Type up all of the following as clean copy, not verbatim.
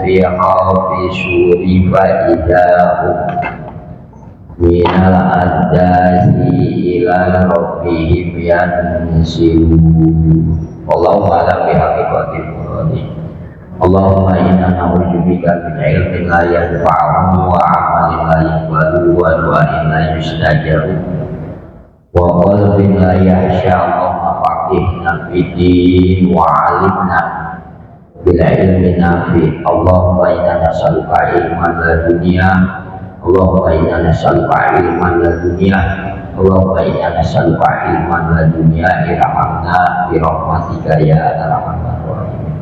nufiha fi suri fa idahum minal adasi ila rabbihim yansilun. Allahumma la bihaqiqatil muradi. Allahumma inna na'udzubika min ilmin la yanfa'u wa amalin la yaqbalu wa du'ain la yustajabu wa qalbin la yahsha. Allahumma faqihna fiddin wa 'allimna bil ilmi nafi'. Allahumma inna nas'aluka ilman ladunya. Allahumma inna nas'aluka ilman ladunya. Allahumma inna nas'aluka ilman ladunya irhamna bi rahmatika ya arhamar rahimin.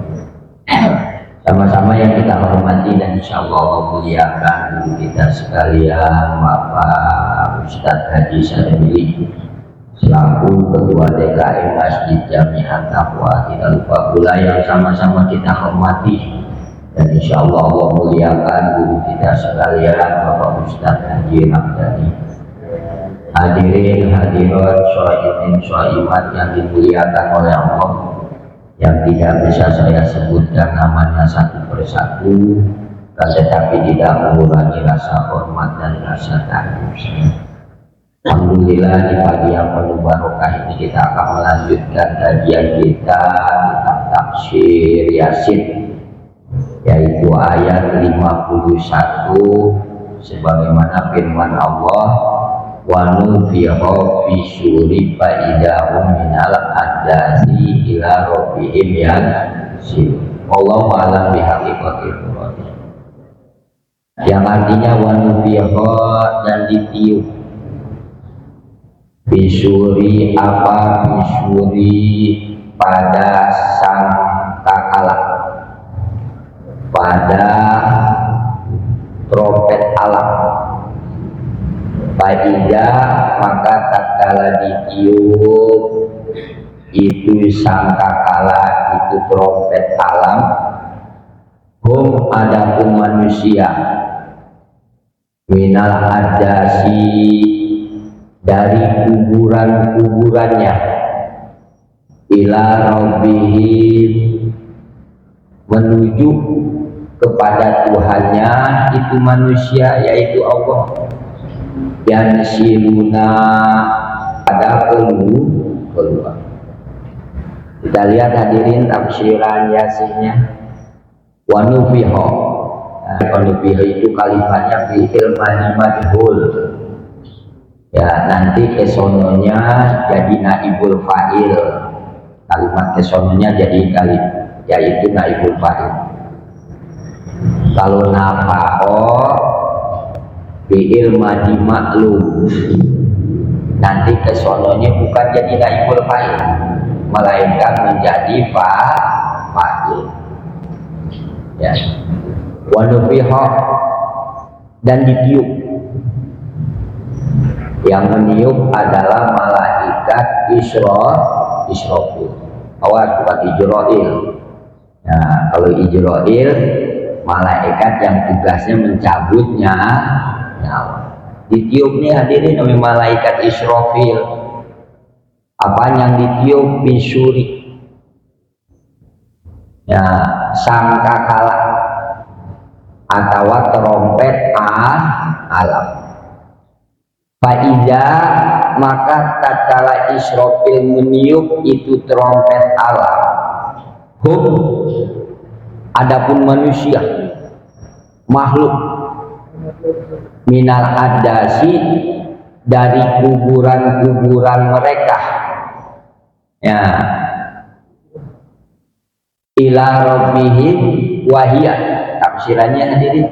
Sama-sama yang kita hormati dan insya Allah memuliakan guru kita sekalian, Bapak Ustadz Haji Sadabili selaku Ketua DKM Masjid Jami'at Taqwa. Tidak lupa pula yang sama-sama kita hormati dan insya Allah memuliakan guru kita sekalian, Bapak Ustadz Haji Ramdhani. Hadirin hadirat shaimin shaimat yang dimuliakan oleh Allah, yang tidak bisa saya sebutkan namanya satu persatu, tetapi tidak mengurangi rasa hormat dan rasa takut. Alhamdulillah di pagi yang penuh barokah ini kita akan melanjutkan kajian kita tentang tafsir Yasin, yaitu ayat 51 sebagaimana firman Allah, wa nufiha fi suri fa idahum minal adasi ila rabbihim yansilun. Wallahu a'lam bihaqiqatil muradi. Yang artinya wa nufiha dan ditiup. Fi suri apa? Fi suri pada sang kakala, pada trompet alam. Faida maka tatkala ditiup itu sangkakala, itu trompet alam, hum adapun manusia, minal adasi dari kuburan-kuburannya, ila rabbihim menuju kepada Tuhannya, itu manusia yaitu Allah. Yang siluna ada keluar. Kita lihat hadirin tafsiran Yasinnya. Wa nufiha. Wa nufiha itu kalimatnya fi'il majhul. Ya, nanti kesononya jadi naibul fa'il. Kalimat kesononya jadi yaitu naibul fa'il. Kalau nafaho fi'il madi maklum, nanti kesononya bukan jadi naibul fa'il, melainkan menjadi fa'il. Ya. Wa nufiha dan ditiup. Yang meniup adalah malaikat Israfil. Awas, bukan Ijrail. Nah, kalau Ijrail malaikat yang tugasnya mencabutnya nyawa. Ditiup nih hadirin oleh malaikat Israfil. Apa yang ditiup? Bisuri. Ya, sangkakala atau trompet alam. Faida maka tatkala Israfil meniup itu trompet alam, hum adapun manusia, makhluk, minal adasi dari kuburan-kuburan mereka, ya, ila rabbihim wahia. Tafsirannya hadirin,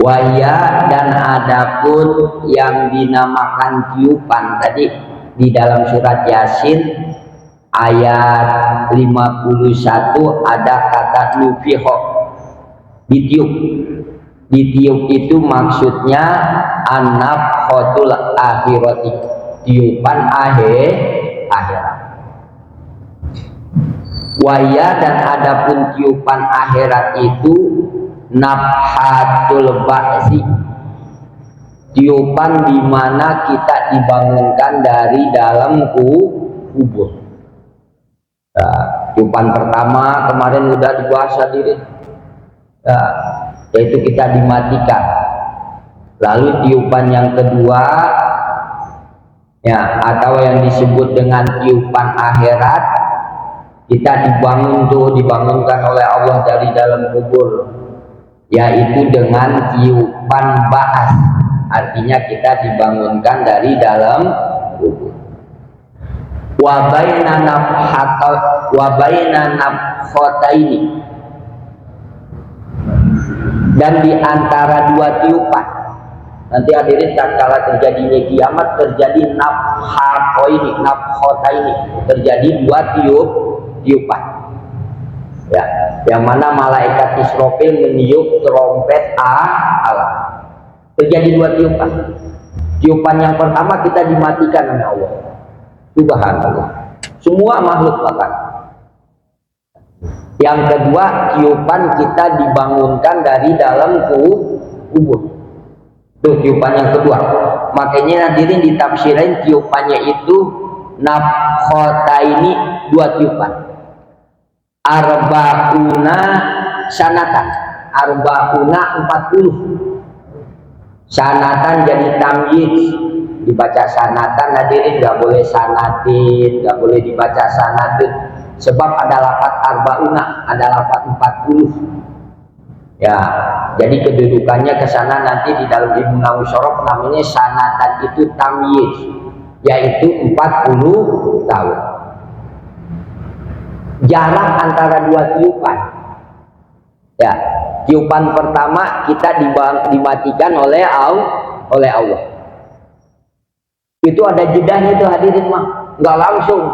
wahia dan adapun yang dinamakan tiupan tadi di dalam surat Yasin ayat 51 ada kata nufiho, ditiup. Ditiup itu maksudnya an-nafkhatul akhirati, tiupan akhirat. Waya dan adapun tiupan akhirat itu nafhatul ba'si, tiupan di mana kita dibangunkan dari dalam kubur. Nah, tiupan pertama kemarin udah dibahas hadirin. Ya, yaitu kita dimatikan. Lalu tiupan yang kedua, ya, atau yang disebut dengan tiupan akhirat, kita dibangunkan oleh Allah dari dalam kubur, yaitu dengan tiupan ba'ats, artinya kita dibangunkan dari dalam kubur. Wa baina nafkhataini, dan di antara dua tiupan. Nanti hadirin, tatkala terjadinya kiamat terjadi nafkhataini, terjadi dua tiupan. Ya, yang mana malaikat Israfil meniup trompet Allah. Terjadi dua tiupan. Tiupan yang pertama kita dimatikan oleh Allah. Subhanallah. Semua makhluk bahkan. Yang kedua, tiupan kita dibangunkan dari dalam kubur. Itu tiupan yang kedua. Makanya hadirin ditafsirin tiupannya itu nafkhataini, dua tiupan. Arba'una sanatan, arba'una 40. Sanatan jadi tamyiz, dibaca sanatan hadirin, nggak boleh sanatin, nggak boleh dibaca sanatin, sebab ada lafaz arba'una, ada lafaz 40. Ya, jadi kedudukannya ke sana nanti di dalam Ibnu Nawawi Syarah namanya sanatan itu tamyiz, yaitu 40 tahun. Jarak antara dua tiupan. Ya, tiupan pertama kita dimatikan oleh Allah. Itu ada jedahnya itu hadirin mah, nggak langsung.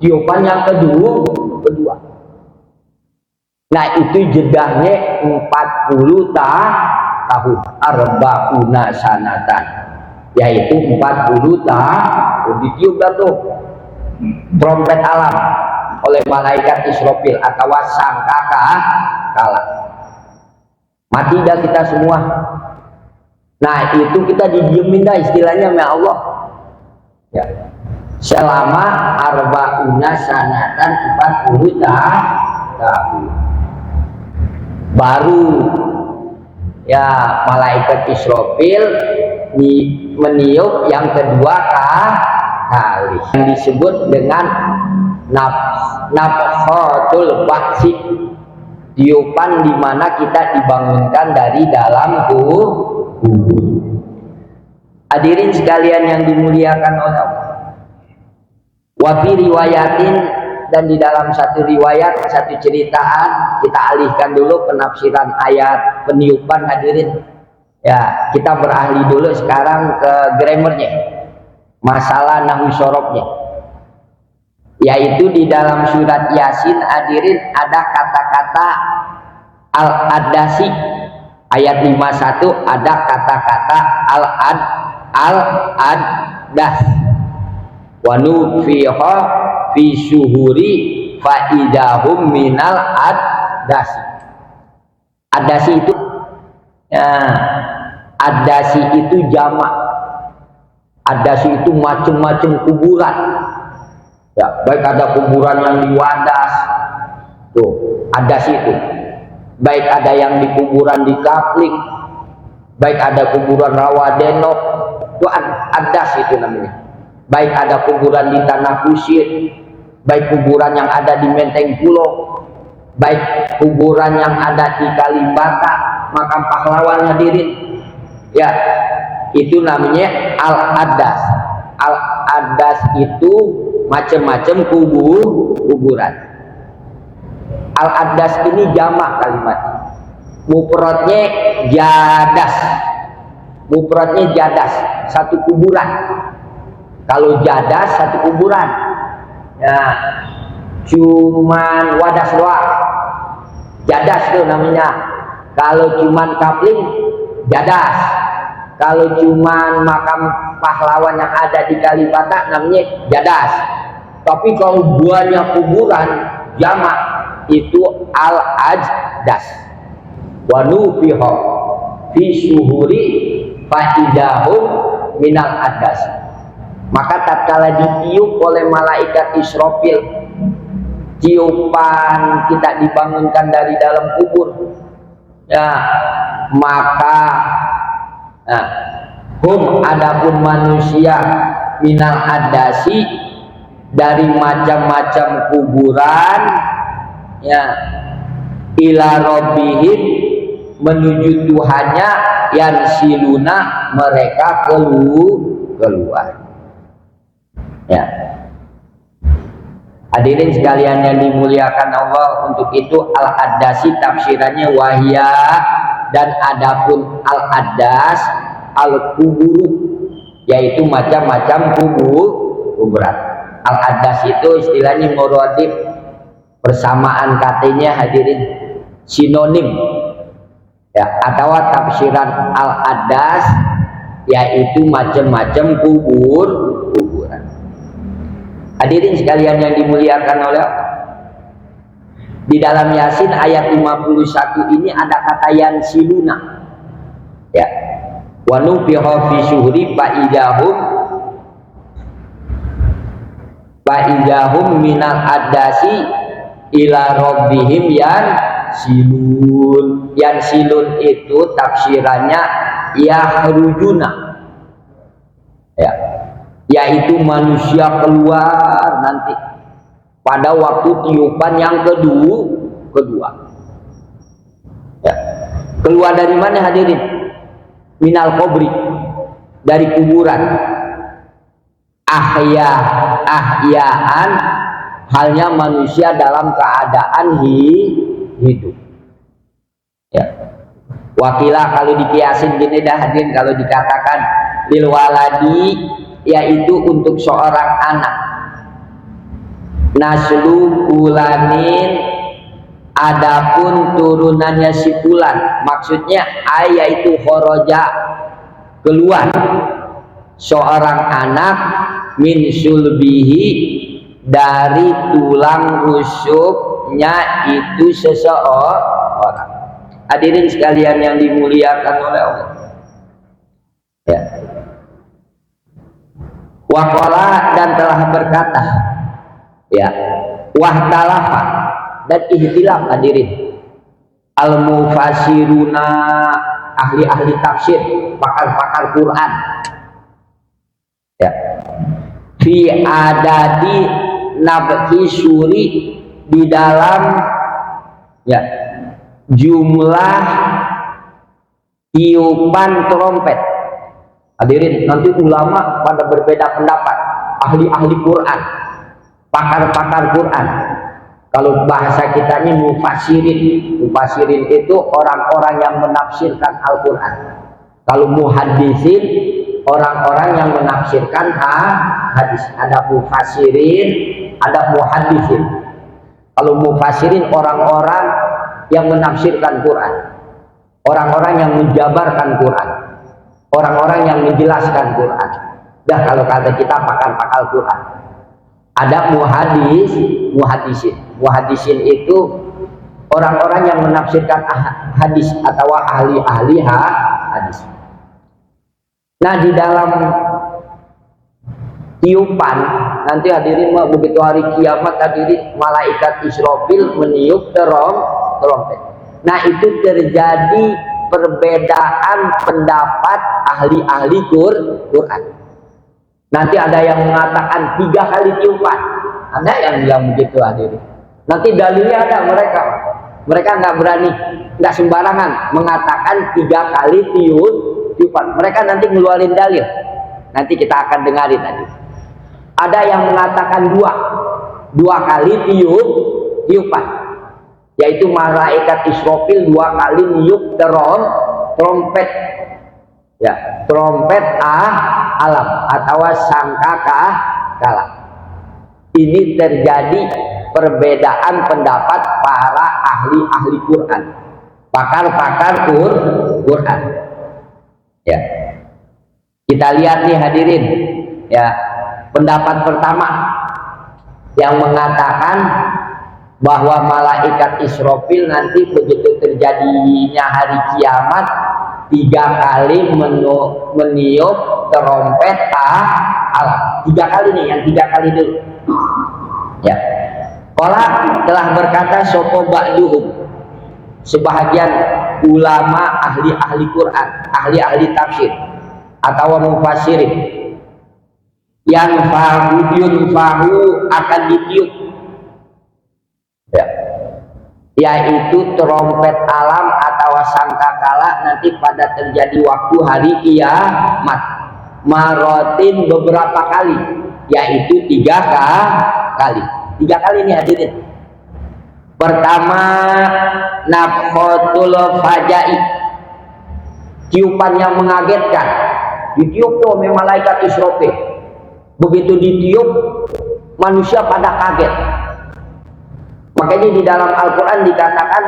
Tiupan yang kedua. Nah itu jedahnya 40 tahun. Arba'una sanatan, yaitu 40 tahun. Ditiup dah tuh trompet alam oleh malaikat Israfil atau sangkakala. Mati dah kita semua. Nah itu kita didiemin dah istilahnya sama Allah. Ya. Selama arba'una sanatan 40 tahun. Baru ya malaikat Israfil meniup yang kedua kali, yang disebut dengan nafkhatul ba'tsi, tiupan di mana kita dibangunkan dari dalam kubur. Hadirin sekalian yang dimuliakan oleh Allah. Wa fi riwayatin, dan di dalam satu riwayat, satu ceritaan, kita alihkan dulu penafsiran ayat peniupan hadirin. Ya, kita berahli dulu sekarang ke grammarnya, masalah nahwu syarabnya. Yaitu di dalam surat Yasin hadirin ada kata-kata al-adasi, ayat 51 ada kata-kata al-adas. Wa nufiha fi syuhuri fa idahum minal adasi. Adasi itu ya, adasi itu jamak. Adasi itu macam-macam kuburan. Ya, baik ada kuburan yang di Wadas, tuh adasi itu. Baik ada yang di kuburan di Kapling, baik ada kuburan Rawadenok, itu adas itu namanya. Baik ada kuburan di Tanah Kusir, baik kuburan yang ada di Menteng Pulo, baik kuburan yang ada di Kalibata, makam pahlawan hadirin. Ya, itu namanya al-adas. Al-adas itu macam-macam kuburan. Al-adas ini jamak kalimat. Mufradnya jadas. Mufradnya jadas, satu kuburan. Kalau jadas satu kuburan. Ya, cuman Wadas doang. Jadas itu namanya. Kalau cuman Kapling, jadas. Kalau cuman makam pahlawan yang ada di Kalibata namanya jadas. Tapi kalau banyak kuburan jamak itu al-ajdas. Wa nufiha fi syuhuri fa idahum minal adas. Maka tatkala ditiup oleh malaikat Israfil, tiupan kita dibangunkan dari dalam kubur, ya, maka nah, hum adapun manusia minal adasi dari macam-macam kuburan, ya, ila rabbihim menuju Tuhannya, yang siluna mereka keluar. Ya, hadirin sekalian yang dimuliakan Allah, untuk itu al-addasi tafsirannya wahya, dan adapun al-addas al-kuburu, yaitu macam-macam kuburan. Al-addas itu istilahnya muradif, persamaan katanya hadirin, sinonim, ya, atau tafsiran al-addas yaitu macam-macam kuburan. Hadirin sekalian yang dimuliakan oleh Allah, di dalam Yasin ayat 51 ini ada kata yansiluna, ya, wa nufiha fi syuhri fa'idahum minal adasi ila rabbihim yansilun. Yansilun itu tafsirannya yahrujuna, ya, yaitu manusia keluar nanti pada waktu tiupan yang kedua. Ya. Keluar dari mana hadirin? Minal kubri, dari kuburan. Ahyaan, halnya manusia dalam keadaan hidup. Ya. Wakilah kalau dikiasin gini dah hadirin, kalau dikatakan lil waladi, yaitu untuk seorang anak, naslu ulanin, adapun turunannya si fulan, maksudnya yaitu khoroja, keluar seorang anak, min sulbihi, dari tulang rusuknya itu seseorang. Hadirin sekalian yang dimuliakan oleh Allah, ya. Waqala, dan telah berkata, ya, wahtalafa, dan ihtilaf hadirin, al-mufassiruna, ahli-ahli tafsir, pakar-pakar Quran, ya, fi adadi nabki suri, di dalam, ya, jumlah tiupan trompet. Hadirin, nanti ulama pada berbeda pendapat, ahli-ahli Quran, pakar-pakar Quran. Kalau bahasa kita ini mufassirin itu orang-orang yang menafsirkan Al-Quran. Kalau muhaddisin, orang-orang yang menafsirkan hadis. Ada mufassirin, ada muhaddisin. Kalau mufassirin orang-orang yang menafsirkan Quran, orang-orang yang menjabarkan Quran, orang-orang yang menjelaskan Quran. Dah, kalau kata kita pakar-pakar Quran. Ada muhaddisin itu orang-orang yang menafsirkan hadis atau ahli-ahli hadis. Nah, di dalam tiupan nanti hadirin, begitu hari kiamat hadirin, malaikat Israfil meniup trompet. Nah, itu terjadi perbedaan pendapat ahli-ahli Quran. Nanti ada yang mengatakan 3 kali tiupan, ada yang begitu hadirin. Nanti dalilnya ada, mereka nggak berani, nggak sembarangan mengatakan 3 kali tiupan. Mereka nanti ngeluarin dalil, nanti kita akan dengarin tadi. Ada yang mengatakan 2 kali tiupan, yaitu malaikat Israfil 2 kali niup trompet, ya, trompet alam atau sangkakala. Ini terjadi perbedaan pendapat para ahli-ahli Quran, pakar-pakar Quran, ya. Kita lihat nih hadirin, ya, pendapat pertama yang mengatakan bahwa malaikat Israfil nanti begitu terjadinya hari kiamat 3 kali meniup trompet alam. 3 kali nih, yang 3 kali dulu, ya. Qala telah berkata sopo ba'duhum, sebahagian ulama ahli-ahli Quran, ahli-ahli tafsir atau mufassirin, yang fahu akan ditiup, ya, yaitu trompet alam atau sangkakala nanti pada terjadi waktu hari kiamat, marotin beberapa kali, yaitu 3 kali. 3 kali ini hadirin. Pertama, nafkhotul fajai, tiupan yang mengagetkan. Ditiup tuh oleh malaikat Israfil. Begitu ditiup, manusia pada kaget. Makanya di dalam Al-Quran dikatakan,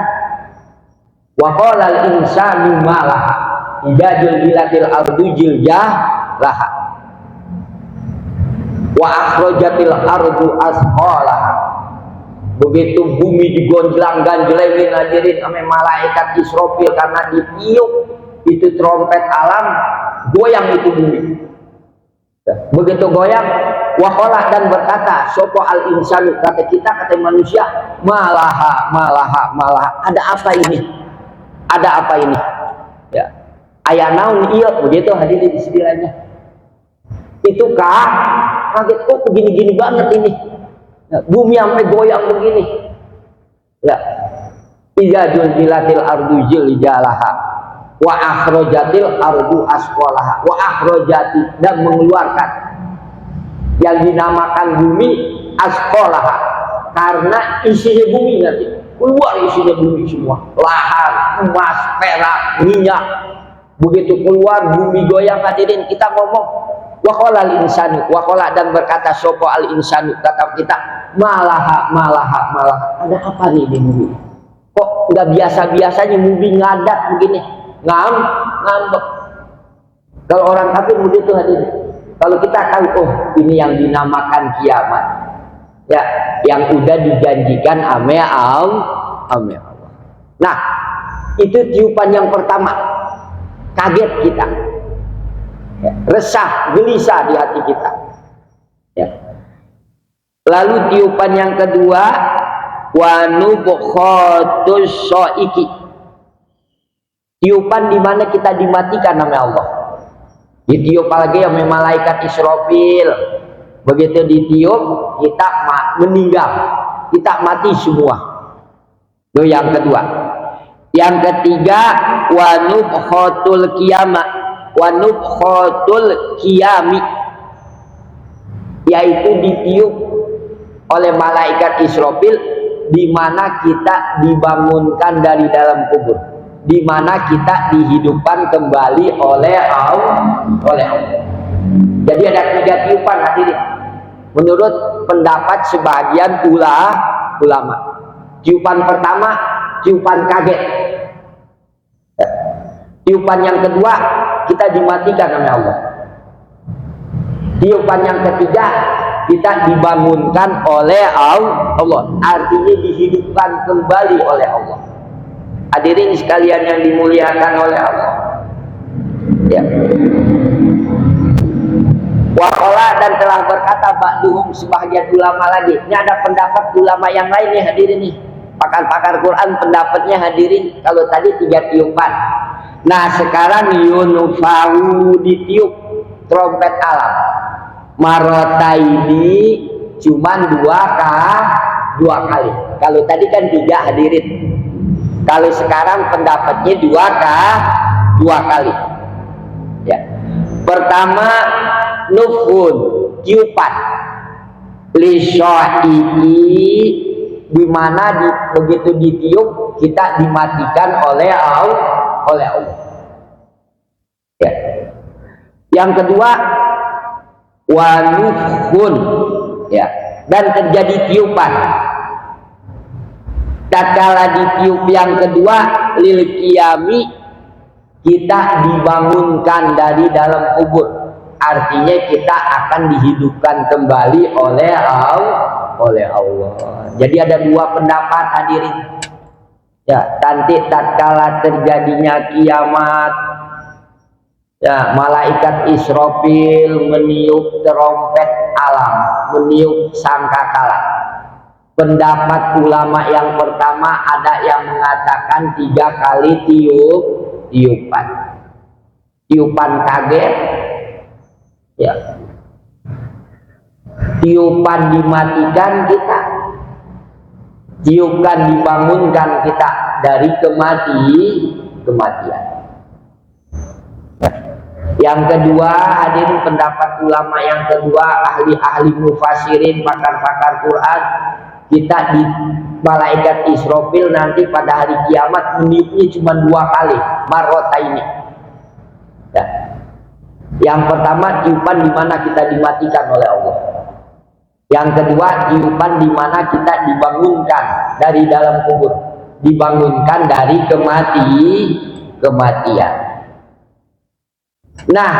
wa qalal insanu ma laha idza juljilatil ardu jiljah laha wa akhrajatil ardu asqalaha. Begitu bumi digonjlang-ganjlengin hadirin sama malaikat Israfil karena ditiup itu trompet alam, goyang itu bumi. Begitu goyang, wakola dan berkata, sopo al insanu, kata kita, kata manusia, malaha, ada apa ini? Ada apa ini? Ya, ayah naun iya, begitu hadirin istilahnya. Itu kaget, kok begini-gini banget ini? Ya, bumi sampai goyang begini. Ya, idza juljilatil ardu jiljalaha wa akhrajatil ardu asqalaha wa akhrajati, dan mengeluarkan yang dinamakan bumi asqalaha karena isinya bumi, nanti keluar isinya bumi semua, lahan, emas, perak, minyak. Begitu keluar bumi goyang hadirin, kita ngomong waqala al insanu, waqala dan berkata sopo al insanu, kata kita, malaha, ada apa nih di bumi? Kok nggak biasa-biasanya bumi ngadat begini, ngambek. Kalau orang kafir begitu hadirin. Kalau kita tahu, oh ini yang dinamakan kiamat, ya, yang udah dijanjikan ame Allah. Nah, itu tiupan yang pertama, kaget kita, ya, resah, gelisah di hati kita. Ya. Lalu tiupan yang kedua, wanubkhotus soiki, tiupan di mana kita dimatikan nama Allah. Ditiup lagi yang malaikat Israfil. Begitu ditiup, kita meninggal, kita mati semua. Itu yang kedua. Yang ketiga, wanubkhotul qiyamah, wanubkhotul qiyami, yaitu ditiup oleh malaikat Israfil di mana kita dibangunkan dari dalam kubur, di mana kita dihidupkan kembali oleh Allah. Jadi ada 3 tiupan hadirin menurut pendapat sebagian ulama. Tiupan pertama, tiupan kaget. Tiupan yang kedua, kita dimatikan oleh Allah. Tiupan yang ketiga, kita dibangunkan oleh Allah, artinya dihidupkan kembali oleh Allah. Hadirin sekalian yang dimuliakan oleh Allah, ya. Waqala dan telah berkata ba'duhum, sebahagian ulama lagi. Ini ada pendapat ulama yang lain nih hadirin nih, pakar-pakar Quran pendapatnya hadirin. Kalau tadi 3 tiupan, nah sekarang yunufahu, ditiup trompet alam, marotaini, cuman 2 kali. Kalau tadi kan 3 hadirin. Kalau sekarang pendapatnya 2 kali. Ya. Pertama, nufun, tiupan, lisyaiki, di mana begitu ditiup kita dimatikan oleh Allah. Ya. Yang kedua, wanufun, ya, dan terjadi tiupan. Tatkala ditiup yang kedua, lil qiyami, kita dibangunkan dari dalam kubur, artinya kita akan dihidupkan kembali oleh Allah. Jadi ada 2 pendapat hadirin. Ya, nanti tatkala terjadinya kiamat, ya, malaikat Israfil meniup trompet alam, meniup sangkakala. Pendapat ulama yang pertama ada yang mengatakan 3 kali tiupan. Tiupan kaget, ya. Tiupan dimatikan kita, tiupan dibangunkan kita dari kematian. Yang kedua, hadirin, pendapat ulama yang kedua, ahli-ahli mufassirin, pakar-pakar Quran, kita di malaikat Israfil nanti pada hari kiamat meniupnya cuma 2 kali, marrotaini. Ya. Yang pertama, tiupan di mana kita dimatikan oleh Allah. Yang kedua, tiupan di mana kita dibangunkan dari dalam kubur, dibangunkan dari kematian. Nah,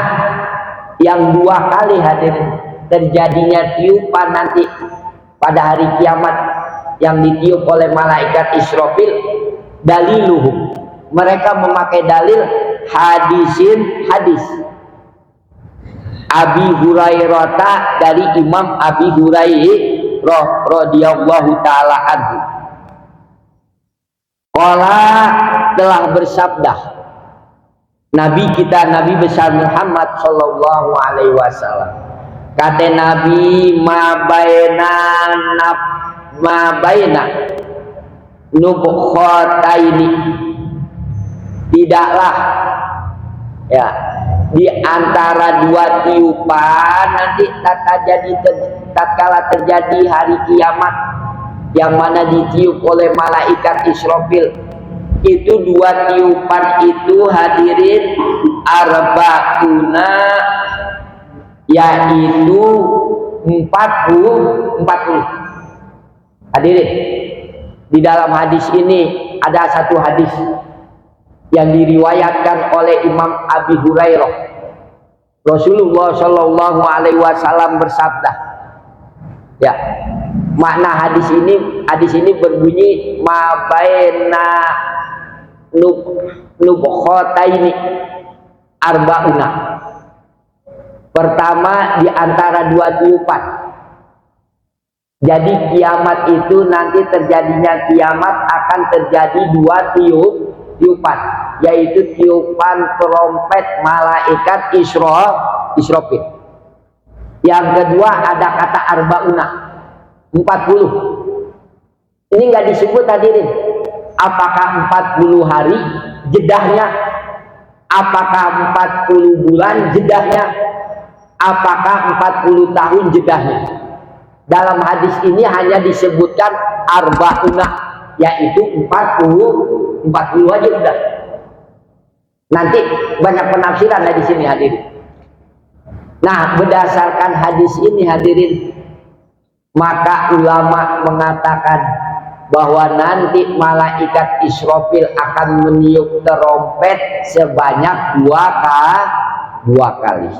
yang 2 kali hadirin terjadinya tiupan nanti pada hari kiamat yang ditiup oleh malaikat Israfil, daliluhum, mereka memakai dalil hadis Abi Hurairah, dari Imam Abi Hurairah radhiyallahu taala anhu. Qala, telah bersabda Nabi kita, Nabi besar Muhammad sallallahu alaihi wasallam. Kata Nabi, ma baina nubkhataini, tidaklah ya di antara 2 tiupan nanti tatkala terjadi hari kiamat yang mana ditiup oleh malaikat Israfil, itu 2 tiupan itu hadirin arba'una, yaitu 40. Hadirin, di dalam hadis ini ada satu hadis yang diriwayatkan oleh Imam Abi Hurairah. Rasulullah Shallallahu Alaihi Wasallam bersabda, ya, makna hadis ini berbunyi ma baina nubkhataini arba'una. Pertama, di antara 2 tiupan. Jadi kiamat itu nanti terjadinya kiamat akan terjadi 2 tiupan, yaitu tiupan trompet malaikat Israfil. Yang kedua ada kata arba'una, 40. Ini nggak disebut hadirin. Apakah 40 hari jedahnya? Apakah 40 bulan jedahnya? Apakah 40 tahun jedahnya? Dalam hadis ini hanya disebutkan arba'una, yaitu 40 aja udah. Nanti banyak penafsiran di sini hadirin. Nah, berdasarkan hadis ini hadirin, maka ulama mengatakan bahwa nanti malaikat Israfil akan meniup terompet sebanyak 2 kali.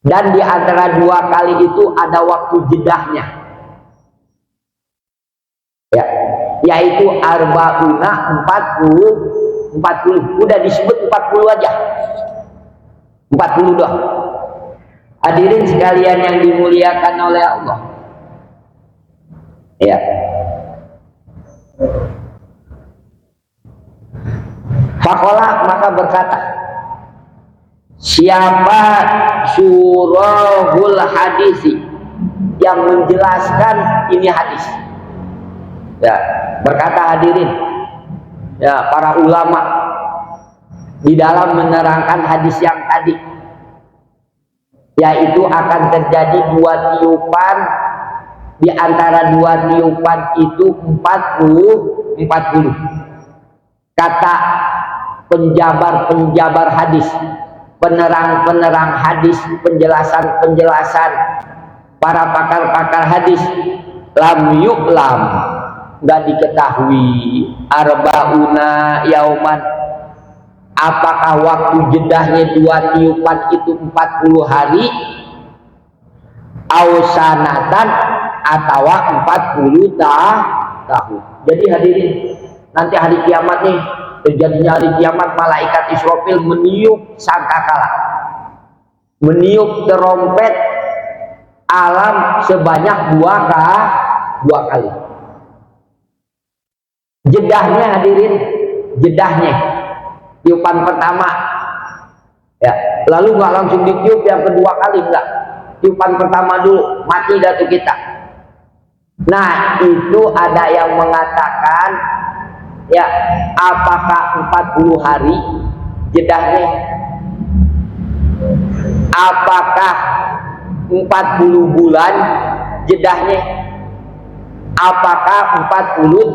Dan di antara 2 kali itu ada waktu jedahnya, ya, yaitu arba'una, 40. Udah disebut 40 aja, 40 doang. Hadirin sekalian yang dimuliakan oleh Allah, ya, Fakola, maka berkata, siapa surahul hadisi, yang menjelaskan ini hadis, ya, berkata hadirin, ya, para ulama di dalam menerangkan hadis yang tadi, yaitu akan terjadi 2 tiupan, di antara 2 tiupan itu 40. Kata penjabar hadis, penerang hadis, penjelasan para pakar hadis, lam yu'lam, nggak diketahui arba'una yauman, apakah waktu jedahnya 2 tiupan itu 40 hari, ausanatan, atau 40 tahun. Jadi hadirin, nanti hari kiamat nih, terjadinya hari kiamat, malaikat Israfil meniup sangkakala, meniup terompet alam sebanyak dua kali. Jedahnya hadirin, jedahnya tiupan pertama ya, lalu nggak langsung ditiup yang kedua kali, enggak, tiupan pertama dulu, mati dah tuh kita. Nah itu ada yang mengatakan ya, apakah 40 hari jedahnya, apakah 40 bulan jedahnya, apakah 40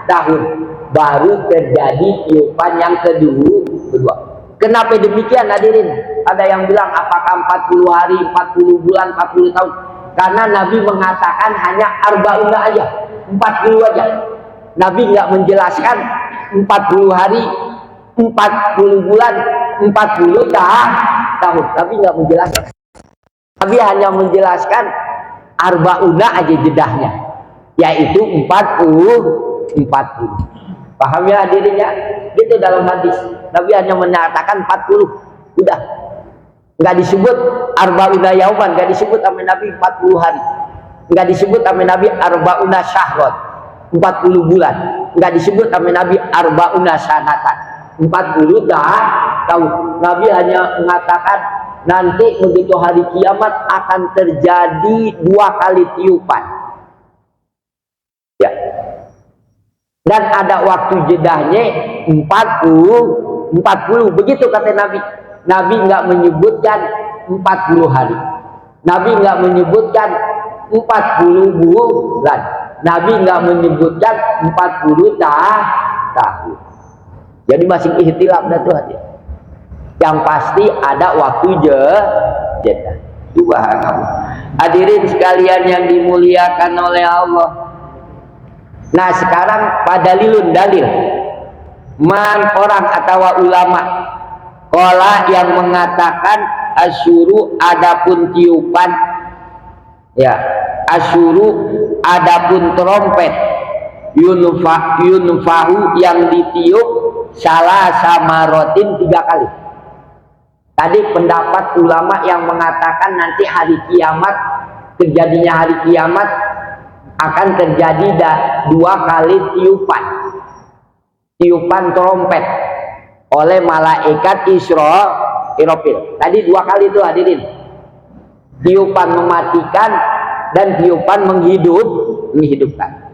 tahun baru terjadi tiupan yang kedua. Kenapa demikian hadirin? Ada yang bilang apakah 40 hari, 40 bulan, 40 tahun? Karena Nabi mengatakan hanya arba'una aja, 40 aja. Nabi nggak menjelaskan 40 hari, 40 bulan, 40 tahun. Nabi nggak menjelaskan. Nabi hanya menjelaskan arba'una aja jedahnya, yaitu 40. Paham ya hadirin ya? Gitu dalam hadis. Nabi hanya menyatakan 40. Udah. Nggak disebut arba'una yauman, nggak disebut sama Nabi 40 hari. Nggak disebut sama Nabi arba'una syahron, 40 bulan. Nggak disebut sama Nabi arba'una sanatan, 40 tahun. Nabi hanya mengatakan nanti begitu hari kiamat akan terjadi 2 kali tiupan. Ya. Dan ada waktu jedahnya 40 begitu kata Nabi. Nabi nggak menyebutkan 40 hari. Nabi nggak menyebutkan 40 bulan. Nabi nggak menyebutkan 40 tahun. Jadi masih ihtilaf dah tuh hadirin. Yang pasti ada waktu jedah. Subhanallah. Hadirin sekalian yang dimuliakan oleh Allah. Nah sekarang pada dalil man orang atau ulama kola yang mengatakan asyuru adapun tiupan ya, asyuru adapun trompet yunfahu yang ditiup salah sama rotin 3 kali. Tadi pendapat ulama yang mengatakan nanti hari kiamat, terjadinya hari kiamat akan terjadi 2 kali tiupan trompet oleh malaikat Israfil. Tadi 2 kali itu hadirin, tiupan mematikan dan tiupan menghidupkan.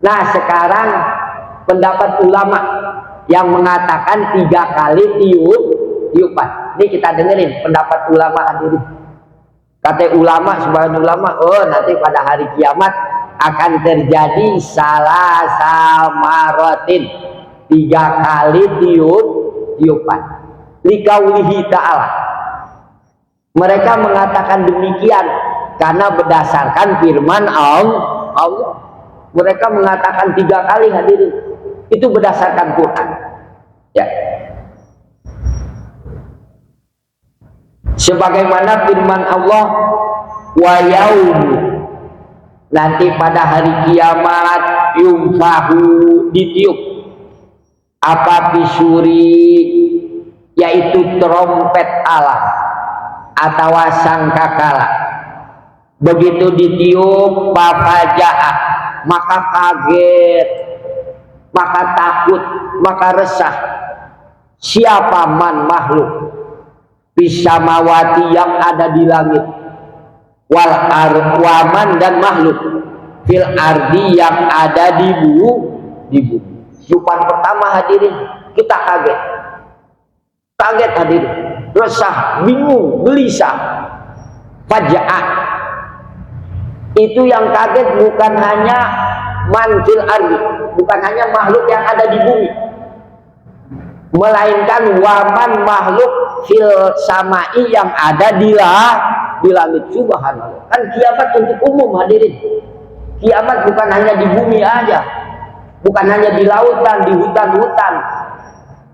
Nah sekarang pendapat ulama yang mengatakan 3 kali tiupan. Ini kita dengerin pendapat ulama hadirin. Kata ulama, sebagian ulama, oh nanti pada hari kiamat akan terjadi salah sama rotin 3 kali tiupan. Liqaulihi ta'ala. Mereka mengatakan demikian karena berdasarkan firman Allah. Mereka mengatakan 3 kali hadirin. Itu berdasarkan Quran. Ya. Sebagaimana firman Allah, wa yaum, nanti pada hari kiamat yumfahu ditiup apa bisuri, yaitu trompet alam atau sangkakala. Begitu ditiup fafajaah, maka kaget, maka takut, maka resah siapa man makhluk bisamawati yang ada di langit, wal arwaman dan makhluk fil ardi yang ada di bumi. Tiupan pertama hadirin kita kaget hadirin, resah, bingung, gelisah, faja'ah. Itu yang kaget bukan hanya man fil ardi, bukan hanya makhluk yang ada di bumi, melainkan waman makhluk fil samai yang ada di langit. Subhanallah. Kan kiamat untuk umum hadirin. Kiamat bukan hanya di bumi aja, bukan hanya di lautan, di hutan-hutan,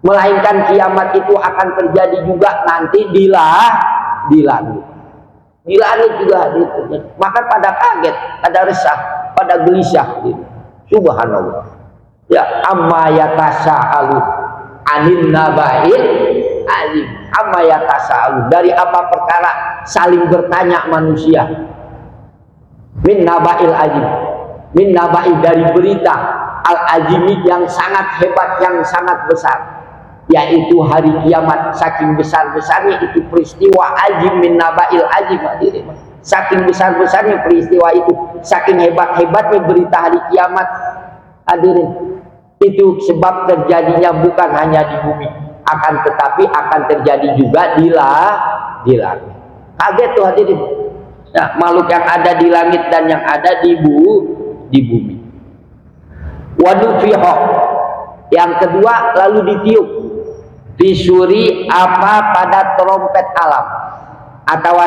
melainkan kiamat itu akan terjadi juga nanti di langit. Di langit juga hadirin. Maka pada kaget, pada resah, pada gelisah gitu. Subhanallah. Ya, amma yatasa'alun anin naba'il alim. Amma yatasa'alun, dari apa perkara saling bertanya manusia. Min naba'il azim, min naba'i dari berita al-azimi yang sangat hebat, yang sangat besar, yaitu hari kiamat. Saking besar-besarnya itu peristiwa azim, min naba'il azim, hadirin. Saking besar-besarnya peristiwa itu, saking hebat-hebatnya berita hari kiamat, hadirin. Itu sebab terjadinya bukan hanya di bumi, akan tetapi akan terjadi juga di langit. Kaget tuh hadirin. Nah, makhluk yang ada di langit dan yang ada di bumi. Wadufiho, yang kedua lalu ditiup, disuri apa pada trompet alam atau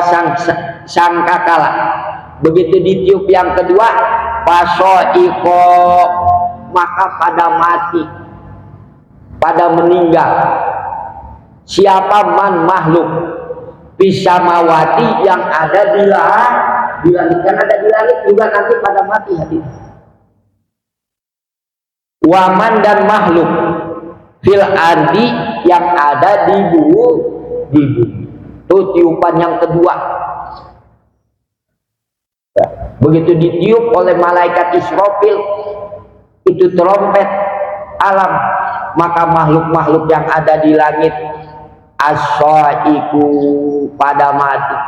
sangkakala. Begitu ditiup yang kedua, pasoiko, maka pada mati, pada meninggal. Siapa man makhluk bisamawati yang ada di langit, yang ada di langit juga nanti pada mati hati. Waman dan makhluk fil ardi yang ada di bumi. Itu tiupan yang kedua. Ya. Begitu ditiup oleh malaikat Israfil itu trompet alam, maka makhluk-makhluk yang ada di langit asyaiku pada mati.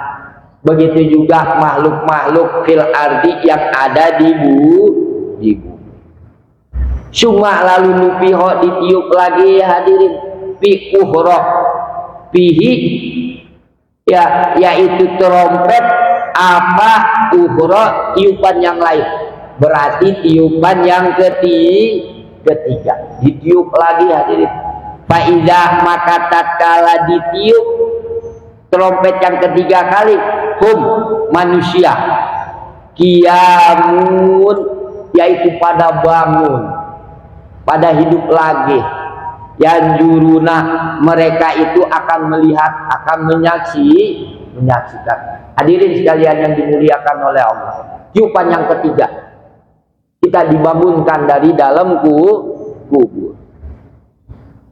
Begitu juga makhluk-makhluk fil ardi yang ada di bumi. Suma lalu nupiho ditiup lagi hadirin, pi uhro pihi, ya, yaitu trompet apa uhro, tiupan yang lain, berarti tiupan yang ketiga ditiup lagi hadirin. Faidah maka tatkala ditiup trompet yang ketiga kali, hum manusia kiamun, yaitu pada bangun, pada hidup lagi. Yang juruna, mereka itu akan melihat, akan menyaksikan. Hadirin sekalian yang dimuliakan oleh Allah, tiupan yang ketiga, kita dibangunkan dari dalam kubur.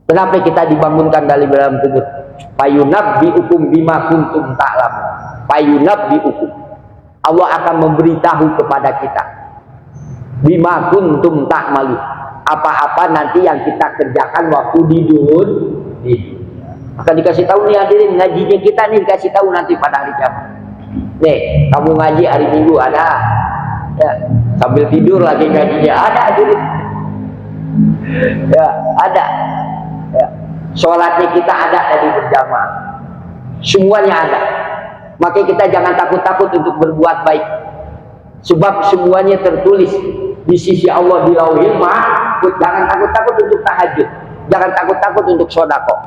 Kenapa kita dibangunkan dari dalam kubur? Fayunabbi'ukum bima kuntum ta'lamun. Fayunabbi'ukum, Allah akan memberitahu kepada kita bima kuntum ta'malun, apa-apa nanti yang kita kerjakan waktu di dunia. Akan dikasih tahu nih hadirin, ngajinya kita nih dikasih tahu nanti pada hari kiamat. Nih, kamu ngaji hari Minggu ada, ya, sambil tidur lagi ngajinya ada hadirin. Ya, ada. Ya. Sholatnya kita ada tadi berjamaah, semuanya ada. Makanya kita jangan takut-takut untuk berbuat baik, sebab semuanya tertulis di sisi Allah di Lauhil Mahfuz. Jangan takut-takut untuk tahajud, jangan takut-takut untuk sedekah,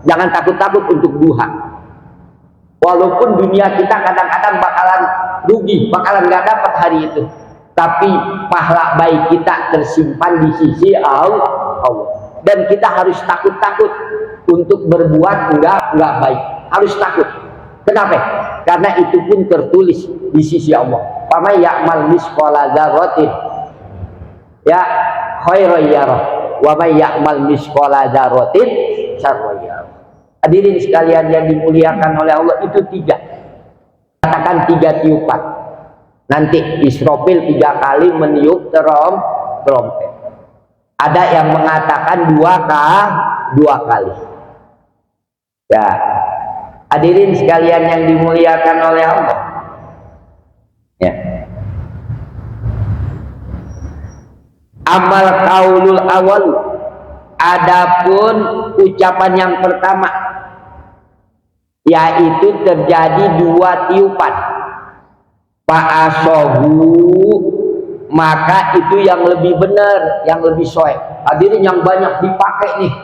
jangan takut-takut untuk duha. Walaupun dunia kita kadang-kadang bakalan rugi, bakalan nggak dapat hari itu, tapi pahala baik kita tersimpan di sisi Allah. Dan kita harus takut-takut untuk berbuat enggak baik, harus takut. Kenapa? Karena itu pun tertulis di sisi Allah. Faman ya'mal misqala dzarratin ya khairan yarah, wa may ya'mal misqala dzarratin syarran yarah. Hadirin sekalian yang dimuliakan oleh Allah, itu tiga. Katakan tiga tiupan. Nanti Israfil 3 kali meniup trompet. Ada yang mengatakan 2 kali. Ya, hadirin sekalian yang dimuliakan oleh Allah. Ya. Amal qaulul awal, adapun ucapan yang pertama, yaitu terjadi 2 tiupan. Fa'asohu, maka itu yang lebih benar, yang lebih soe. Hadirin yang banyak dipakai nih,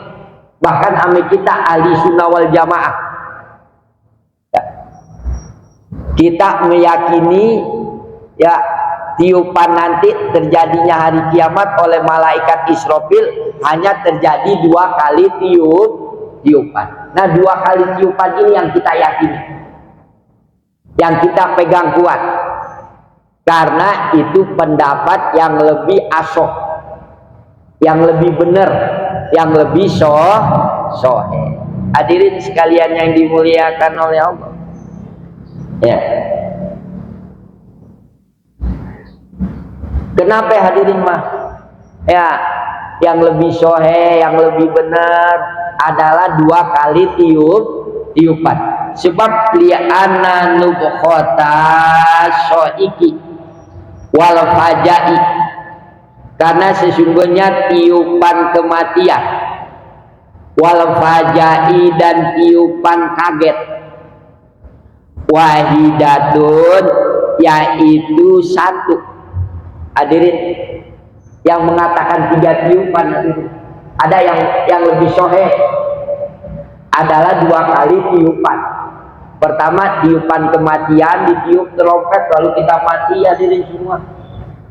bahkan ame kita ahli sunnah wal jamaah, ya, kita meyakini ya tiupan nanti terjadinya hari kiamat oleh malaikat Israfil hanya terjadi 2 kali tiupan. Nah, 2 kali tiupan ini yang kita yakini, yang kita pegang kuat, karena itu pendapat yang lebih asoh, yang lebih benar, yang lebih sohe. Hadirin sekalian yang dimuliakan oleh Allah. Ya. Kenapa hadirin mah? Ya, yang lebih sohe, yang lebih benar adalah 2 kali tiupan. Sebab li'anna nubkhata soiki wal fajai, karena sesungguhnya tiupan kematian, wal fajai dan tiupan kaget, wahidatun yaitu 1. Hadirin, yang mengatakan 3 tiupan, hadirin, ada yang lebih sohe adalah 2 kali tiupan. Pertama tiupan kematian, ditiup trompet lalu kita mati, hadirin semua.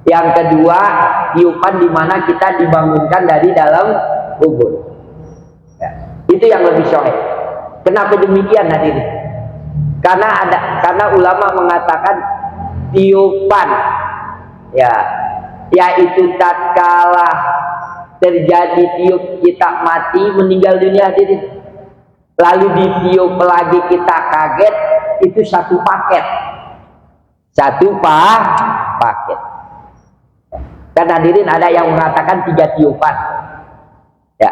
Yang kedua tiupan di mana kita dibangunkan dari dalam kubur. Ya, itu yang lebih sohe. Kenapa demikian, hadirin? Karena ulama mengatakan tiupan, ya, yaitu tatkala terjadi tiup kita mati meninggal dunia, hadirin, lalu ditiup lagi kita kaget, itu 1 paket, 1 paket. Dan hadirin ada yang mengatakan 3 tiupan. Ya,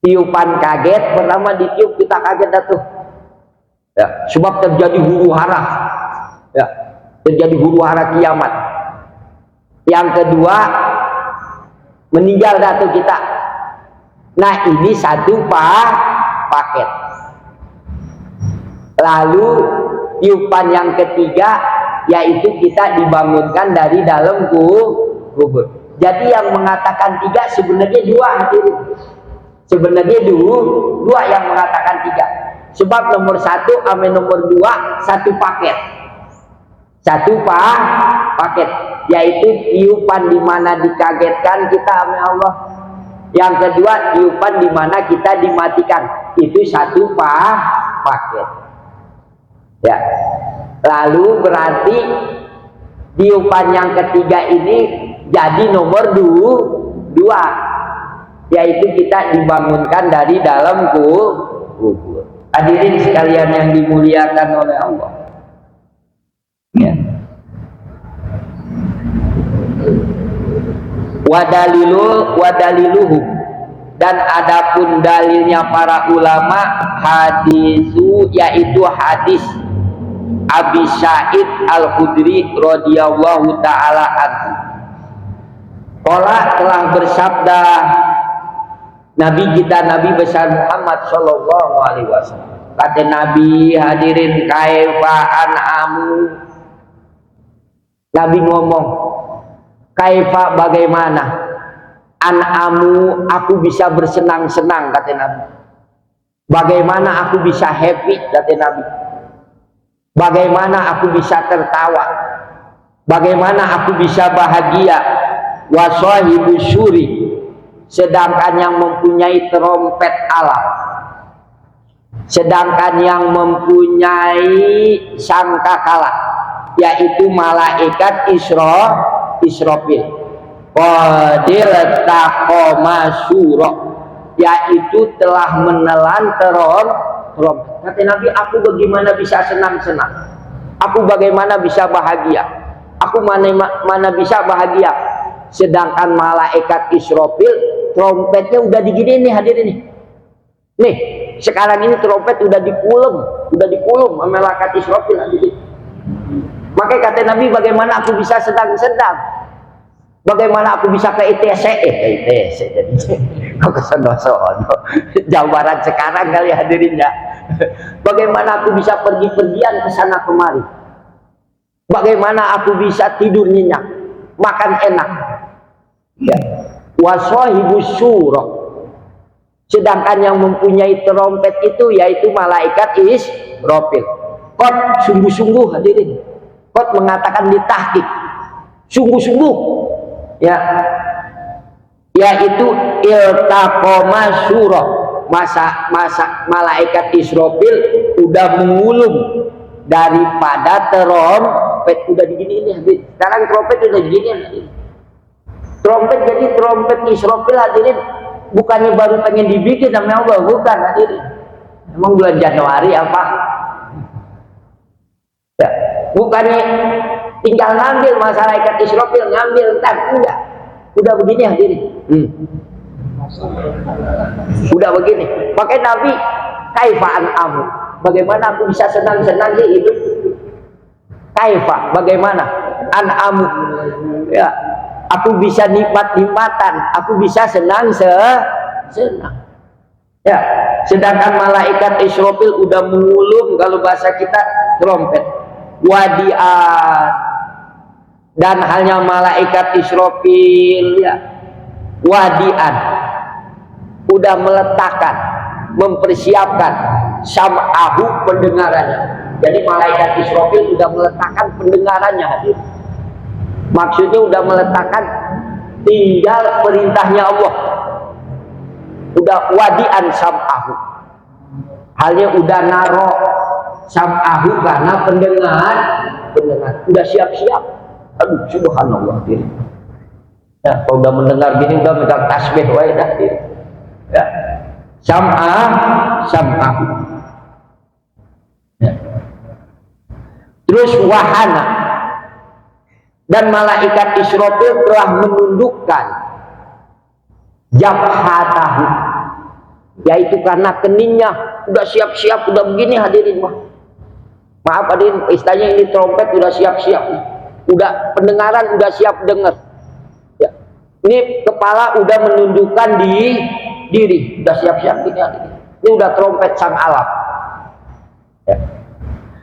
tiupan kaget, pertama ditiup kita kaget tuh. Ya, sebab terjadi huru hara. Ya, terjadi huru hara kiamat. Yang kedua meninggal tuh kita. Nah, ini 1 paket. Lalu tiupan yang ketiga yaitu kita dibangunkan dari dalam kubur. Jadi yang mengatakan 3 sebenarnya 2, hadirin. Sebenarnya 2 yang mengatakan 3. Sebab nomor 1 sama nomor 2 1 paket. 1 paket, yaitu tiupan di mana dikagetkan kita sama Allah. Yang kedua tiupan di mana kita dimatikan, itu 1 paket. Ya. Lalu berarti tiupan yang ketiga ini jadi nomor 2, yaitu kita dibangunkan dari dalam kubur. Hadirin sekalian yang dimuliakan oleh Allah. Ya. Wadaliluhum, dan adapun dalilnya para ulama hadisu, yaitu hadis Abi Sa'id Al-Khudri radhiyallahu taala anhu. Qala, telah bersabda Nabi kita, Nabi besar Muhammad sallallahu alaihi wasallam. Kata Nabi, hadirin, kaifa an'amu. Nabi ngomong, kaifa, bagaimana, an'amu, aku bisa bersenang-senang, kata Nabi. Bagaimana aku bisa happy, kata Nabi. Bagaimana aku bisa tertawa, bagaimana aku bisa bahagia. Wasahibu syuri, sedangkan yang mempunyai trompet alam, sedangkan yang mempunyai sangkakala, yaitu malaikat Israfil, qadil taqoma surah, yaitu telah menelan trompet. Kata Nabi, aku bagaimana bisa senang-senang, aku bagaimana bisa bahagia, aku mana bisa bahagia, sedangkan malaikat Israfil trompetnya udah digini nih, hadirin nih, sekarang ini trompet udah dikulum sama malaikat Israfil, hadirin. Makanya kata Nabi, bagaimana aku bisa sedang-sedang, bagaimana aku bisa ke ITC, jadi kok kesono-sono Jawa Barat sekarang kali, hadirin ya. Bagaimana aku bisa pergi-pergian ke sana kemari, bagaimana aku bisa tidur nyenyak, makan enak, ya. Wasahibu surah, sedangkan yang mempunyai trompet itu yaitu malaikat Israfil. Qad, sungguh-sungguh, hadirin. Qad mengatakan ditahqiq, sungguh-sungguh, ya, yaitu iltaqoma surah, masa malaikat Israfil udah mengulum daripada trompet, udah digini ini, hadirin. Sekarang trompet udah digini, hadirin. Trompet, jadi trompet Israfil, hadirin, bukannya baru pengen dibikin sama Allah, bukan, hadirin. Emang bulan Januari apa? Ya, bukannya tinggal ngambil malaikat Israfil ngambil entar udah begini hadirin. Udah begini. Pakai Nabi kaifa an'amu. Bagaimana aku bisa senang-senang sih hidup? Kaifa, bagaimana? An'amu. Ya, aku bisa nikmat-nikmatan, aku bisa senang senang. Ya, sedangkan malaikat Israfil udah mengulum, kalau bahasa kita trompet. Wadiat. Dan hanya malaikat Israfil ya, wadian udah meletakkan, mempersiapkan sam'ahu pendengarannya. Jadi malaikat Israfil udah meletakkan pendengarannya hadir. Maksudnya udah meletakkan, tinggal perintahnya Allah. Udah wadian sam'ahu. Halnya udah naro sam'ahu karena pendengar. Udah siap-siap. Aduh, subhanallah diri. Ya, kalau udah mendengar gini udah megang tasbih wae dah diri. Ya. Sam'ahu. Ya. Terus wahana. Dan malaikat Israfil telah menundukkan jabhatahu, yaitu karena keningnya udah siap-siap, udah begini hadirin. Maaf hadirin, istilahnya ini trompet udah siap-siap, udah pendengaran udah siap dengar. Ya. Ini kepala udah menundukkan di diri, udah siap-siap gini hadirin. Ini udah trompet sang alam. Ya.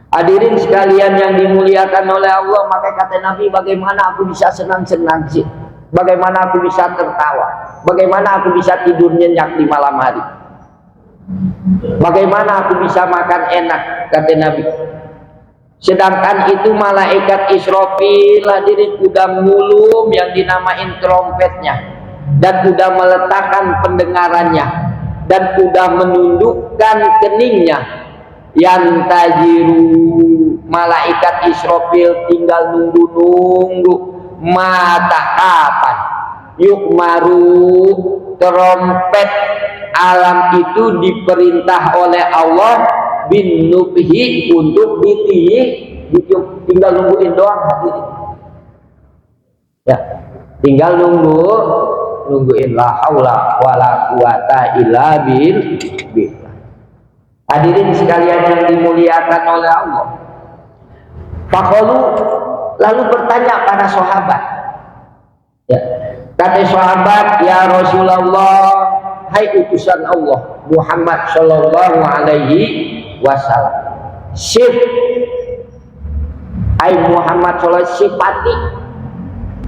Hadirin sekalian yang dimuliakan oleh Allah, maka kata Nabi, bagaimana aku bisa senang-senang sih? Bagaimana aku bisa tertawa? Bagaimana aku bisa tidur nyenyak di malam hari? Bagaimana aku bisa makan enak? Kata Nabi. Sedangkan itu malaikat Israfil hadirin udah ngulum yang dinamain trompetnya, dan udah meletakkan pendengarannya, dan udah menundukkan keningnya. Yang tajiru, malaikat Israfil tinggal nunggu-nunggu mata kapan yukmaru, trompet alam itu diperintah oleh Allah bin nubhi untuk ditiup. Tinggal nungguin doang hadirin. Ya, tinggal nungguin la haula wala quwata illa billah. Hadirin sekalian yang dimuliakan oleh Allah. Faqalu, lalu bertanya para sahabat. Ya, kata sahabat, ya Rasulullah, hai utusan Allah Muhammad sallallahu alaihi wasallam. Sif, hai Muhammad sallallahu sifati,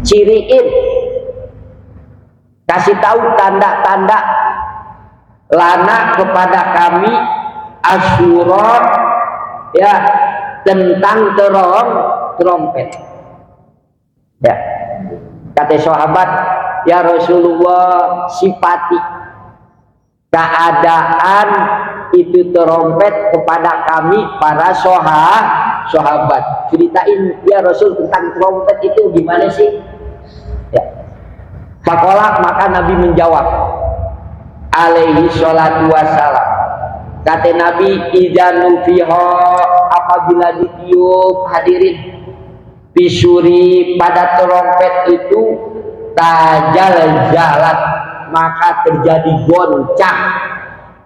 ciriin, kasih tahu tanda-tanda lana kepada kami asyura ya tentang trompet. Ya, kata sahabat, ya Rasulullah, sifati keadaan itu trompet kepada kami para sahabat. Ceritain ya Rasul tentang trompet itu gimana sih? Ya. Maka Nabi menjawab alaihi sholatu wassalam. Kata Nabi, idanu fiha, apabila ditiup hadirin bisuri pada trompet itu tajal jalan, maka terjadi goncang,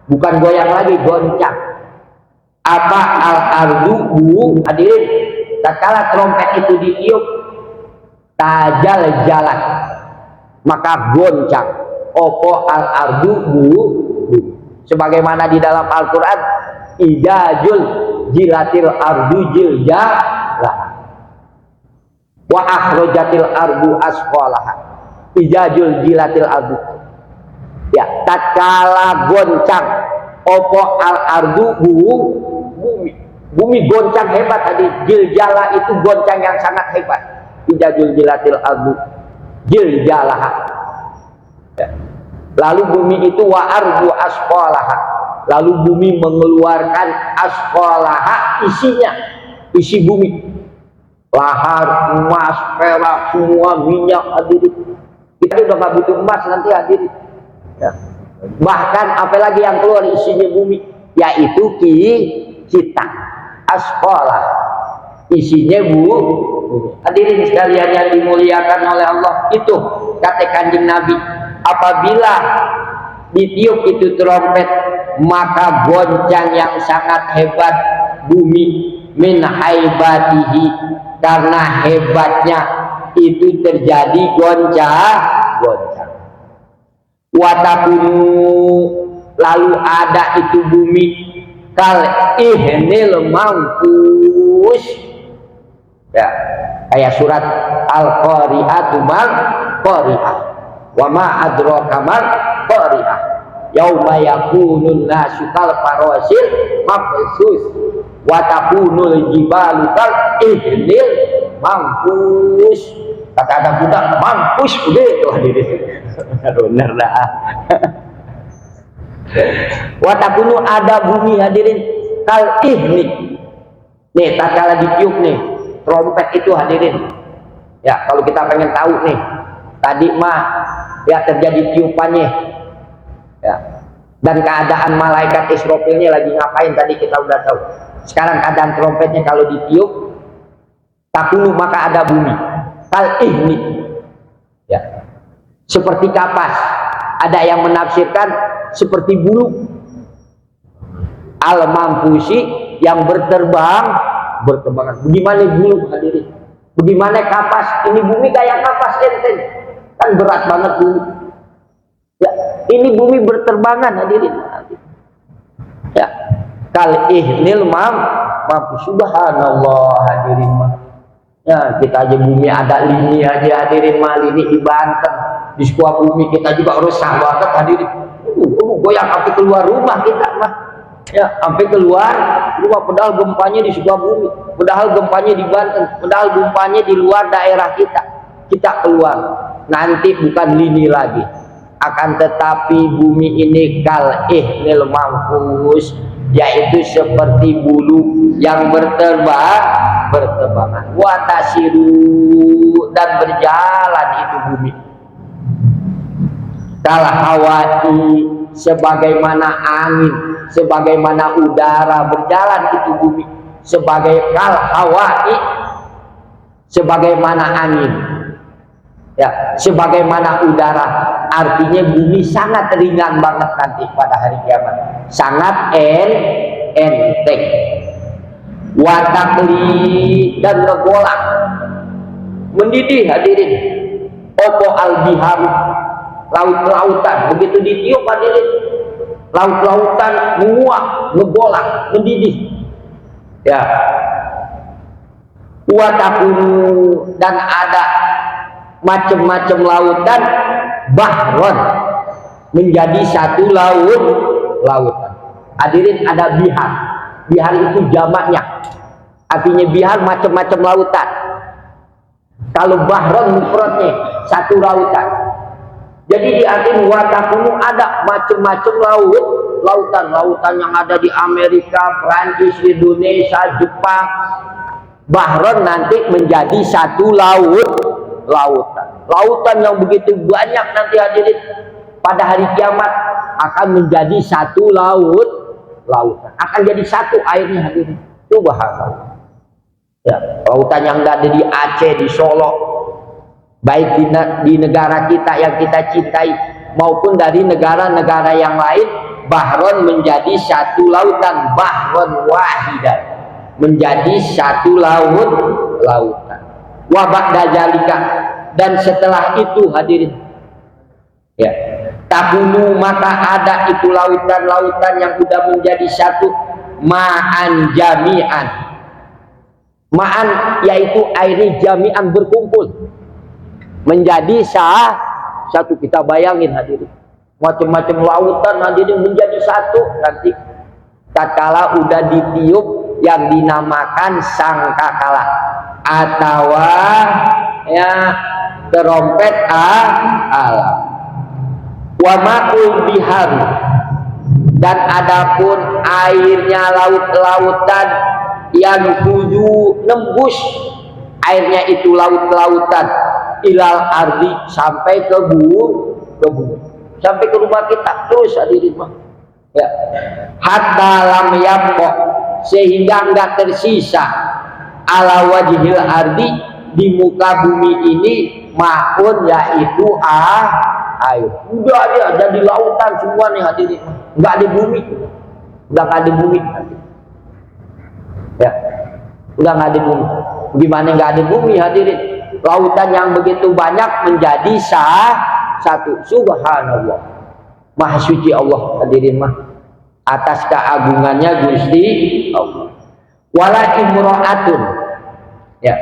bukan goyang lagi, goncang. Apa al-ardu hadirin, tatkala trompet itu ditiup tajal jalan, maka goncang. Opo al-ardu sebagaimana di dalam Al-Quran, idajul jilatil ardu jiljalah wa akhrajatil ardu asqalaha. Idajul jilatil ardu, ya, tatkala goncang opo al ardu bumi goncang hebat tadi. Jiljala itu goncang yang sangat hebat. Idajul jilatil ardu jiljalaha, ya. Lalu bumi itu wa ardu asqalaha, lalu bumi mengeluarkan asqalaha, isinya, isi bumi, lahar, emas, perak, semua minyak hadirin. Kita udah gak butuh emas nanti hadirin, ya. Bahkan apalagi yang keluar isinya bumi, yaitu kita asqalah, isinya bumi. Hadirin sekalian yang dimuliakan oleh Allah, itu kata Kanjeng Nabi, apabila ditiup itu trompet, maka goncang yang sangat hebat bumi, min haibatihi, karena hebatnya itu terjadi goncang. Watakunu, lalu ada itu bumi kal ihnil manfus, ya kayak surat Al-Qari'ah, mal Qari'ah, wa ma adraka mal Qari'ah, yauma yakunun nasu kal farasil mabsus wa takunul jibalu kal ihnil manfus. Kata ada budak mampus begitu hadirin. Benar dah. Wa takunu, ada bumi hadirin kal ihni. Nih tatkala ditiup nih trompet itu hadirin. Ya, kalau kita pengen tahu nih, tadi mah ya terjadi tiupannya. Ya. Dan keadaan malaikat Israfilnya lagi ngapain tadi kita udah tahu. Sekarang keadaan trompetnya kalau ditiup, takunu maka ada bumi kal ihni. Ya. Seperti kapas. Ada yang menafsirkan seperti bulu. Al-mampusi, yang berterbangan. Bagaimana bulu hadirin? Bagaimana kapas? Ini bumi kayak kapas enteng. Kan berat banget bumi. Ya, ini bumi berterbangan hadirin. Ya. Kal ihnil mampu, subhanallah hadirin. Ya, kita aja bumi ada lini aja hadirin, mal ini di Banten. Di sebuah bumi kita juga resah banget hadirin. Goyang sampai keluar rumah kita mah. Ya, sampai keluar rumah, padahal gempanya di sebuah bumi, padahal gempanya di Banten, padahal gempanya di luar daerah kita. Kita keluar. Nanti bukan lini lagi. Akan tetapi bumi ini kal ihnil manfus, yaitu seperti bulu yang berterbangan. Watasiru, dan berjalan itu bumi. Kal hawai, sebagaimana angin, sebagaimana udara berjalan itu bumi. Sebagai kal hawai, sebagaimana angin. Ya, sebagaimana udara. Artinya bumi sangat ringan banget nanti pada hari kiamat. Sangat enteng. Watakli, dan ngegolak, mendidih hadirin. Opo al-bihar, laut-lautan, begitu ditiup hadirin, laut-lautan menguap, ngegolak, mendidih. Ya. Watakunu, dan ada macam-macam lautan, bahron, menjadi satu lautan. Hadirin, ada bihar. Bihar itu jamaknya. Artinya bihar macam-macam lautan. Kalau bahron mufradnya satu lautan. Jadi di arti watakunu ada macam-macam lautan yang ada di Amerika, Prancis, Indonesia, Jepang. Bahron nanti menjadi satu lautan yang begitu banyak nanti hadirin pada hari kiamat akan menjadi satu lautan, akan jadi satu airnya hadirin. Subhanallah. Ya, lautan yang ada di Aceh, di Solo, baik di negara kita yang kita cintai maupun dari negara-negara yang lain, bahron menjadi satu lautan, bahron wahidah, menjadi satu lautan. Wa ba'da zalika, dan setelah itu hadirin, ya, takunu, maka ada itu lautan-lautan yang sudah menjadi satu, ma'an jami'an. Ma'an yaitu airnya jami'an, berkumpul menjadi satu. Kita bayangin hadirin, macam-macam lautan hadirin menjadi satu nanti tatkala udah ditiup yang dinamakan sangkakala atau ya trompet alam. Wa ma'ul bihar, dan adapun airnya laut-lautan yang tuju nembus airnya itu laut-lautan ilal ardi, sampai ke bumi, sampai ke rumah kita terus hadirin mah. Ya. Hatta lam yabqa, sehingga enggak tersisa ala wajhil ardi, di muka bumi ini, maun yaitu air. Udah aja jadi lautan semua nih hadirin, nggak ada bumi, udah nggak ada bumi ya, udah nggak ada bumi. Gimana nggak ada bumi hadirin? Lautan yang begitu banyak menjadi satu. Subhanallah, maha suci Allah hadirin mah, atas keagungannya Gusti Allah. Wala imro'atun, ya,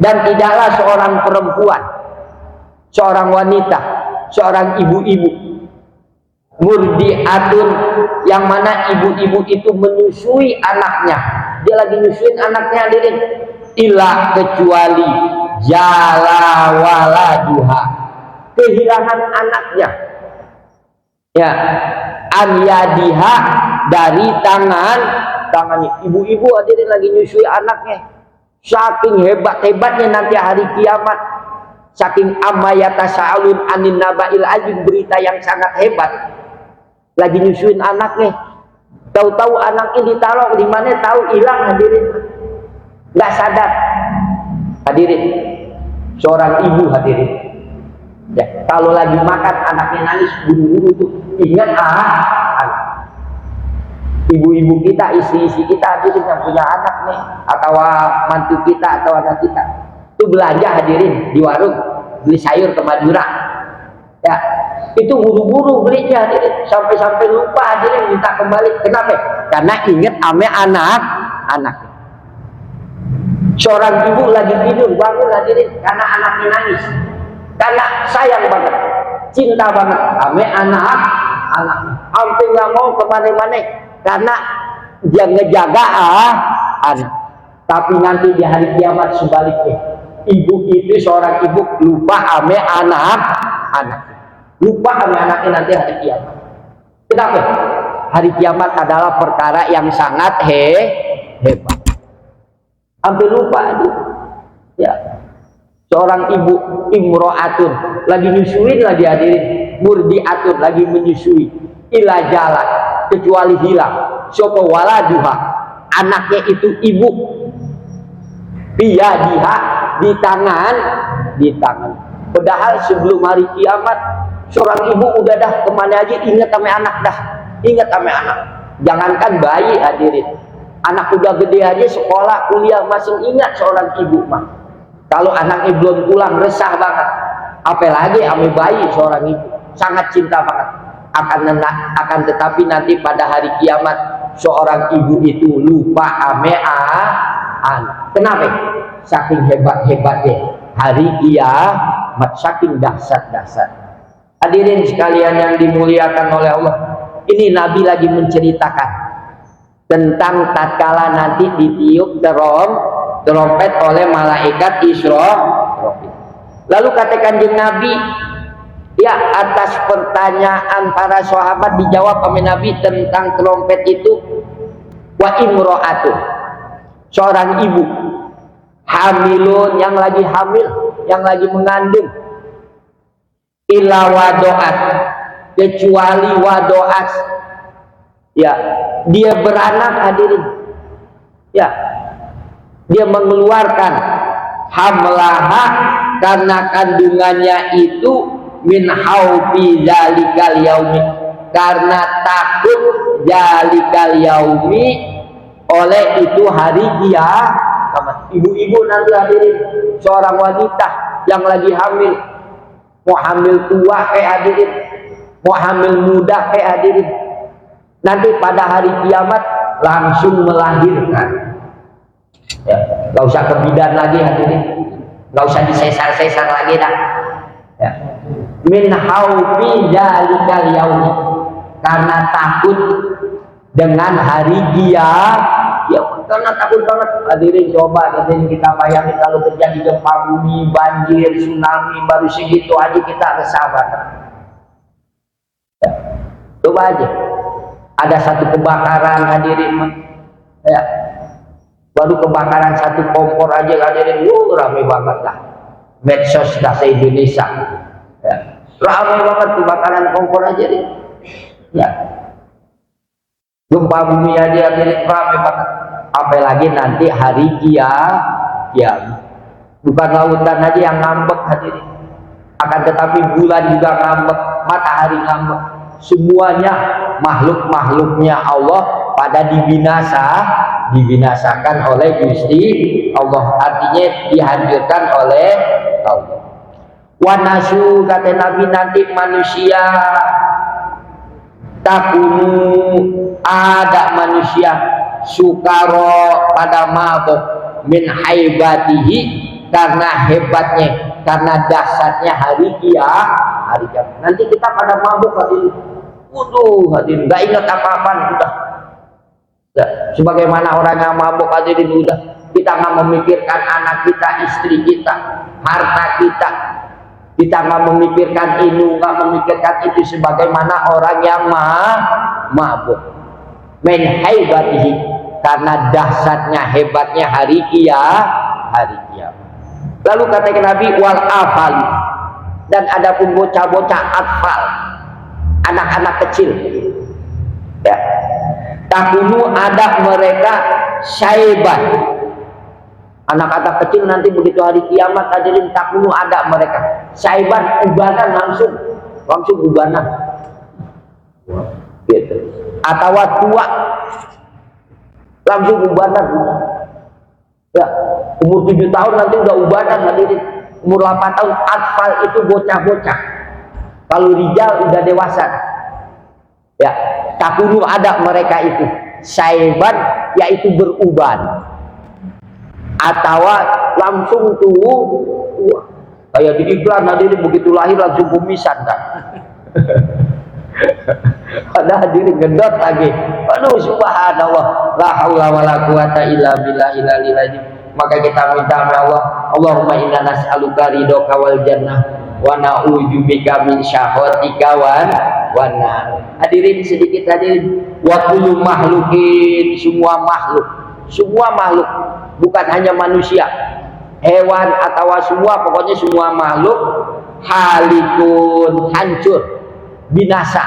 dan tidaklah seorang perempuan, seorang wanita, seorang ibu-ibu, murdiatun, yang mana ibu-ibu itu menyusui anaknya, dia lagi nyusuin anaknya hadirin, illa kecuali jala waladuha, kehilangan anaknya, ya, anyadiha, dari tangannya. Ibu-ibu hadirin lagi nyusui anaknya, saking hebatnya nanti hari kiamat, saking amayata sa'alun anin naba'il azim, berita yang sangat hebat, lagi nyusuin anaknya, tahu-tahu anaknya ditaruh di mana, tahu hilang hadirin, nggak sadar hadirin. Seorang ibu hadirin, ya, kalau lagi makan anaknya nangis, buru-buru tuh ingat anak. Ibu-ibu kita, istri-istri kita hadirin yang punya anak nih, atau mantu kita atau anak kita, itu belanja hadirin di warung, beli sayur ke Madura, ya, itu buru-buru belinya hadirin, sampai-sampai lupa hadirin minta kembali. Kenapa? Karena ingat ame anak. Seorang ibu lagi tidur, bangun hadirin karena anaknya nangis, karena sayang banget, cinta banget ame anak, sampai nggak mau kemana-mana karena dia ngejaga anak. Tapi nanti di hari kiamat sebaliknya, ibu itu, seorang ibu lupa ame anak, lupa ame anaknya nanti hari kiamat. Kenapa? Hari kiamat adalah perkara yang sangat hebat, sampai lupa dia. Ya, seorang ibu imro'atun lagi nyusuin, lagi hadirin, murdiatun lagi menyusui, ila jalan, kecuali hilang sapa waladuha, anaknya itu ibu, biyadiha, di tangan. Padahal sebelum hari kiamat, seorang ibu udah dah kemana aja ingat sama anak dah, ingat sama anak. Jangankan bayi hadirin, anak udah gede aja, sekolah, kuliah, masih ingat seorang ibu mah. Kalau anaknya belum pulang resah banget, apalagi ame bayi seorang ibu, sangat cinta banget. Akan tetapi nanti pada hari kiamat, seorang ibu itu lupa ame anak. Kenapa? Saking hebat-hebatnya hari kiamat, saking dahsyat. Hadirin sekalian yang dimuliakan oleh Allah, ini Nabi lagi menceritakan tentang tatkala nanti ditiup trompet oleh malaikat Israfil. Lalu kata Kanjeng Nabi, ya, atas pertanyaan para sahabat dijawab oleh Nabi tentang trompet itu, wa imro'atun, seorang ibu hamilun, yang lagi hamil, yang lagi mengandung, ila wadoat, kecuali wadoat, ya, dia beranak hadirin, ya, dia mengeluarkan hamlaha, karena kandungannya itu min haufi zalikal yaumi, karena takut zalikal yaumi, oleh itu hari kiamat. Ibu-ibu nanti hadirin, seorang wanita yang lagi hamil, mau hamil tua hadirin, mau hamil muda hadirin, nanti pada hari kiamat langsung melahirkan, ya, gak usah ke bidan lagi hadirin, gak usah disesar-sesar lagi dah, ya. Min haufi zalikal yaumi, karena takut dengan hari kiamat, karena takut banget hadirin. Coba hadirin kita bayangin kalau terjadi gempa bumi, banjir, tsunami, baru segitu aja kita resah banget, ya. Coba aja ada satu kebakaran hadirin, ya, baru kebakaran satu kompor aja hadirin, rame banget lah medsos dah se-Indonesia, ya, rame banget kebakaran kompor aja nih, ya, gempa bumi aja hadirin rame banget, apalagi nanti hari Ya, bukan lautan aja yang ngambek hadirin, akan tetapi bulan juga ngambek, matahari ngambek, semuanya makhluk-makhluknya Allah pada dibinasakan oleh Gusti Allah, artinya dihancurkan oleh Allah. Wanasu, kata Nabi, nanti manusia takunu, ada manusia sukaro pada mabuk min haibatihi, karena hebatnya, karena dahsyatnya hari kiamat. Nanti kita pada mabuk hadirin, hadirin nggak ingat apa-apa, udah. Sebagaimana orang yang mabuk hadirin, udah, kita nggak memikirkan anak kita, istri kita, harta kita nggak memikirkan ini, nggak memikirkan itu, sebagaimana orang yang mabuk min haibatihi, karena dahsyatnya, hebatnya hari kiamat. Lalu kata Nabi, wal afal, dan adapun bocah-bocah atfal, anak-anak kecil, ya, takunu, ada mereka syaiban, anak-anak kecil nanti begitu hari kiamat hadirin, takunu, ada mereka syaiban, ubanan, langsung ubanan gitu, atau tua langsung ubanan, ya, umur 7 tahun nanti udah ubanan hadirin, umur 8 tahun. Atfal itu bocah-bocah, kalau rijal udah dewasa, ya. Takunu, ada mereka itu syaiban, yaitu beruban, atau langsung tua, kayak di iklan hadirin, begitu lahir langsung kumisan kan. Ada hadirin gendot lagi, aduh subhanallah, la haula wala quwata illa billahil aliyil azim. Maka kita minta kepada Allah, Allahumma inna nas'aluka ridhoka wal jannah wa na'udzubika min syahwatika wan nar. Hadirin sedikit hadirin, wa kullu makhluqin, semua makhluk, bukan hanya manusia, hewan atau semua, pokoknya semua makhluk, halikun, hancur, binasa,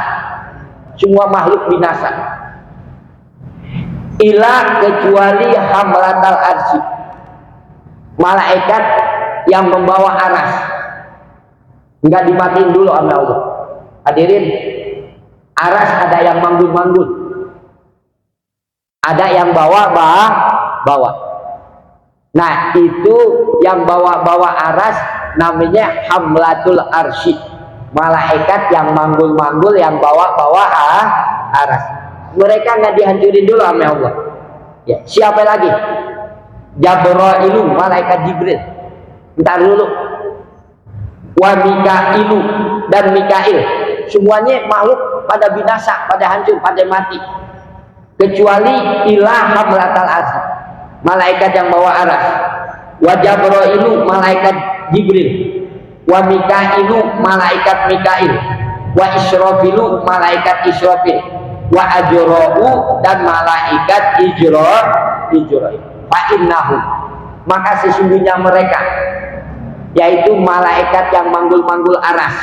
semua makhluk binasa, ila, kecuali hamlatal arsy, malaikat yang membawa aras, enggak dimatiin dulu sama Allah hadirin. Aras ada yang manggul-manggul, ada yang bawa. Nah, itu yang bawa aras namanya hamlatul arsy, malaikat yang manggul-manggul, yang bawa aras. Mereka nggak dihancurin dulu sama Allah. Ya, siapa lagi? Jabrailu, malaikat Jibril. Ntar dulu. Wa Mikailu, dan Mikail. Semuanya makhluk pada binasa, pada hancur, pada mati. Kecuali ilah hamlatal arsy, malaikat yang bawa aras. Wa Jabrailu, malaikat Jibril. Wa Mikailu, malaikat Mikail. Wa Israfilu, malaikat Israfil. Wa Ajra'u, dan malaikat Ijra'il. Fa innahum, maka sesungguhnya mereka, yaitu malaikat yang manggul-manggul aras,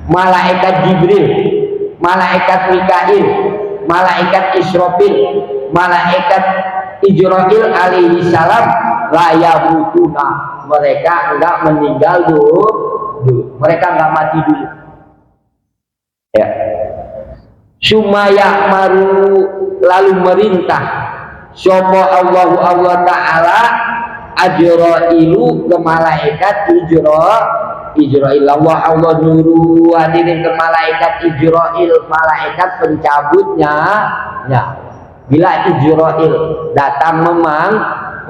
malaikat Jibril, malaikat Mikail, malaikat Israfil, malaikat Ijra'il alaihi salam, la yamutuna, mereka enggak meninggal dulu, mereka enggak mati dulu, ya. Sumaya maru, lalu merintah sapa Allahu Allah Ta'ala Ajrailu, ke malaikat Ijra'il. Allah nuru hadirin, ke malaikat Ijra'il, malaikat pencabutnya nyawa. Bila Ijra'il datang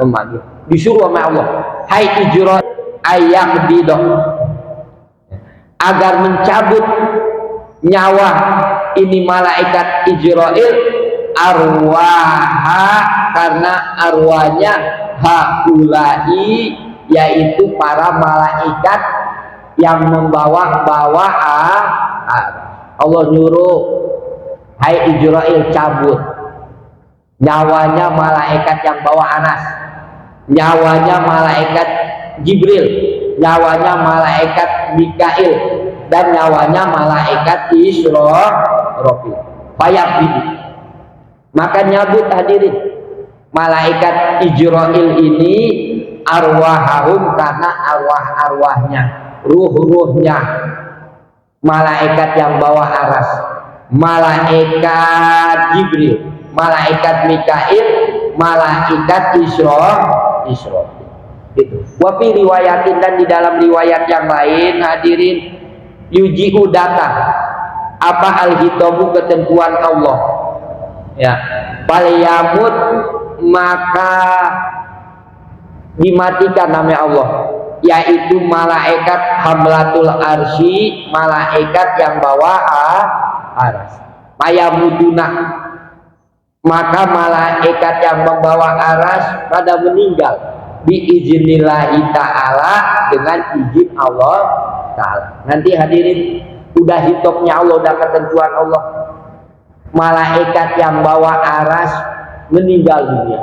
memanggil, disuruh sama Allah, hai Ijra'il, ayyaqbidah, agar mencabut nyawa ini malaikat Ijra'il, arwaha, karena arwahnya haulai, yaitu para malaikat yang membawa Allah nyuruh, hai Ijra'il, cabut nyawanya malaikat yang bawa anas, nyawanya malaikat Jibril, nyawanya malaikat Mikail, dan nyawanya malaikat Israfil. Fayaqbid, maka nyabut hadirin malaikat Ijra'il ini arwahahum karena arwah-arwahnya, ruh-ruhnya malaikat yang bawa aras, malaikat Jibril, malaikat Mikail, malaikat Israfil. Gitu. Wafi riwayatin, dan di dalam riwayat yang lain hadirin, yuji'u datang apa al-hitabu ketentuan Allah, ya, falyamut maka dimatikan nama Allah, yaitu malaikat hamlatul arsy, malaikat yang bawa aras. Payamuduna maka malaikat yang membawa aras pada meninggal biiznillahi ta'ala, dengan izin Allah ta'ala. Nanti hadirin, udah hitopnya Allah, udah ketentuan Allah, malaikat yang bawa aras meninggal dunia.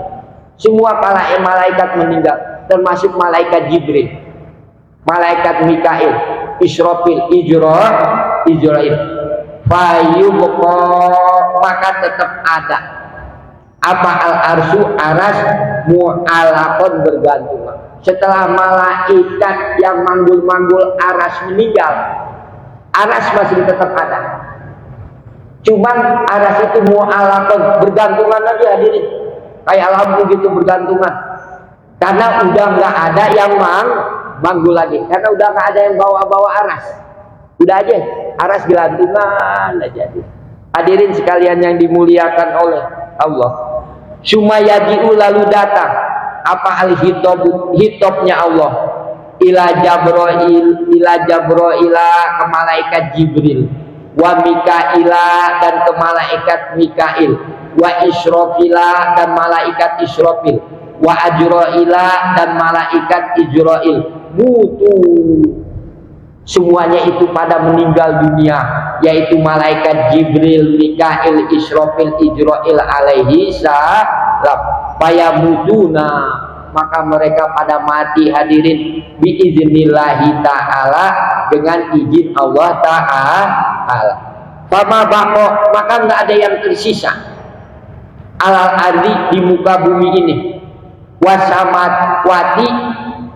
Semua para malaikat meninggal, termasuk malaikat Jibril, malaikat Mikail, Israfil, Israil. Fayubqa maka tetap ada apa al-arsyu aras mu'alaqon bergantungan. Setelah malaikat yang manggul-manggul aras meninggal, aras masih tetap ada. Cuman aras itu mu'alaqon bergantungan lagi hadirin, kayak lampu gitu bergantungan, karena udah nggak ada yang manggul lagi, karena udah nggak ada yang bawa aras, udah aja aras gelantungan aja. Hadirin sekalian yang dimuliakan oleh Allah, sumayadiu lalu datang apa hitobnya Allah ila Jabroila ke malaikat Jibril, wa Mikaila dan ke malaikat Mikail, wa Israfila dan malaikat Israfil, wa Ajraila dan malaikat Ijrail. Mutu semuanya itu pada meninggal dunia, yaitu malaikat Jibril, Mikail, Israfil, Ijrail alaihi salam. Payamutuna maka mereka pada mati hadirin biiznillahi ta'ala, dengan izin Allah ta'ala. Fama baqo maka nggak ada yang tersisa alal ardi di muka bumi ini, wasamawati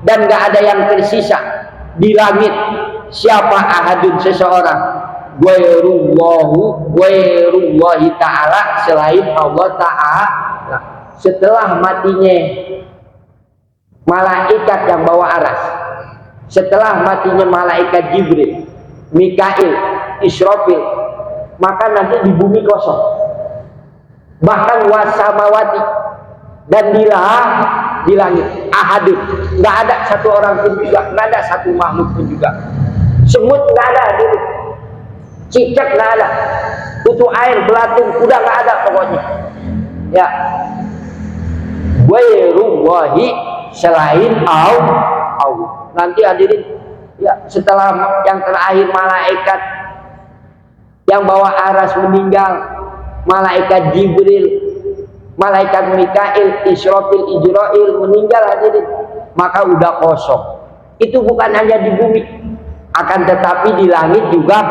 dan nggak ada yang tersisa di langit. Siapa ahadun seseorang, ghairullahi ta'ala selain Allah ta'ala. Setelah matinya malaikat yang bawa aras, setelah matinya malaikat Jibril, Mikail, Israfil, maka nanti di bumi kosong. Bahkan wasamawati dan di langit ahadun, nggak ada satu orang pun juga, nggak ada satu makhluk pun juga. Semut nggak ada, cicak nggak ada, kutu air, belatung udah nggak ada pokoknya. Ya, ghairullahi selain Allah. Nanti hadirin, ya, setelah yang terakhir malaikat yang bawa aras meninggal, malaikat Jibril, malaikat Mikail, Israfil, Ijrail meninggal hadirin, maka udah kosong. Itu bukan hanya di bumi, akan tetapi di langit juga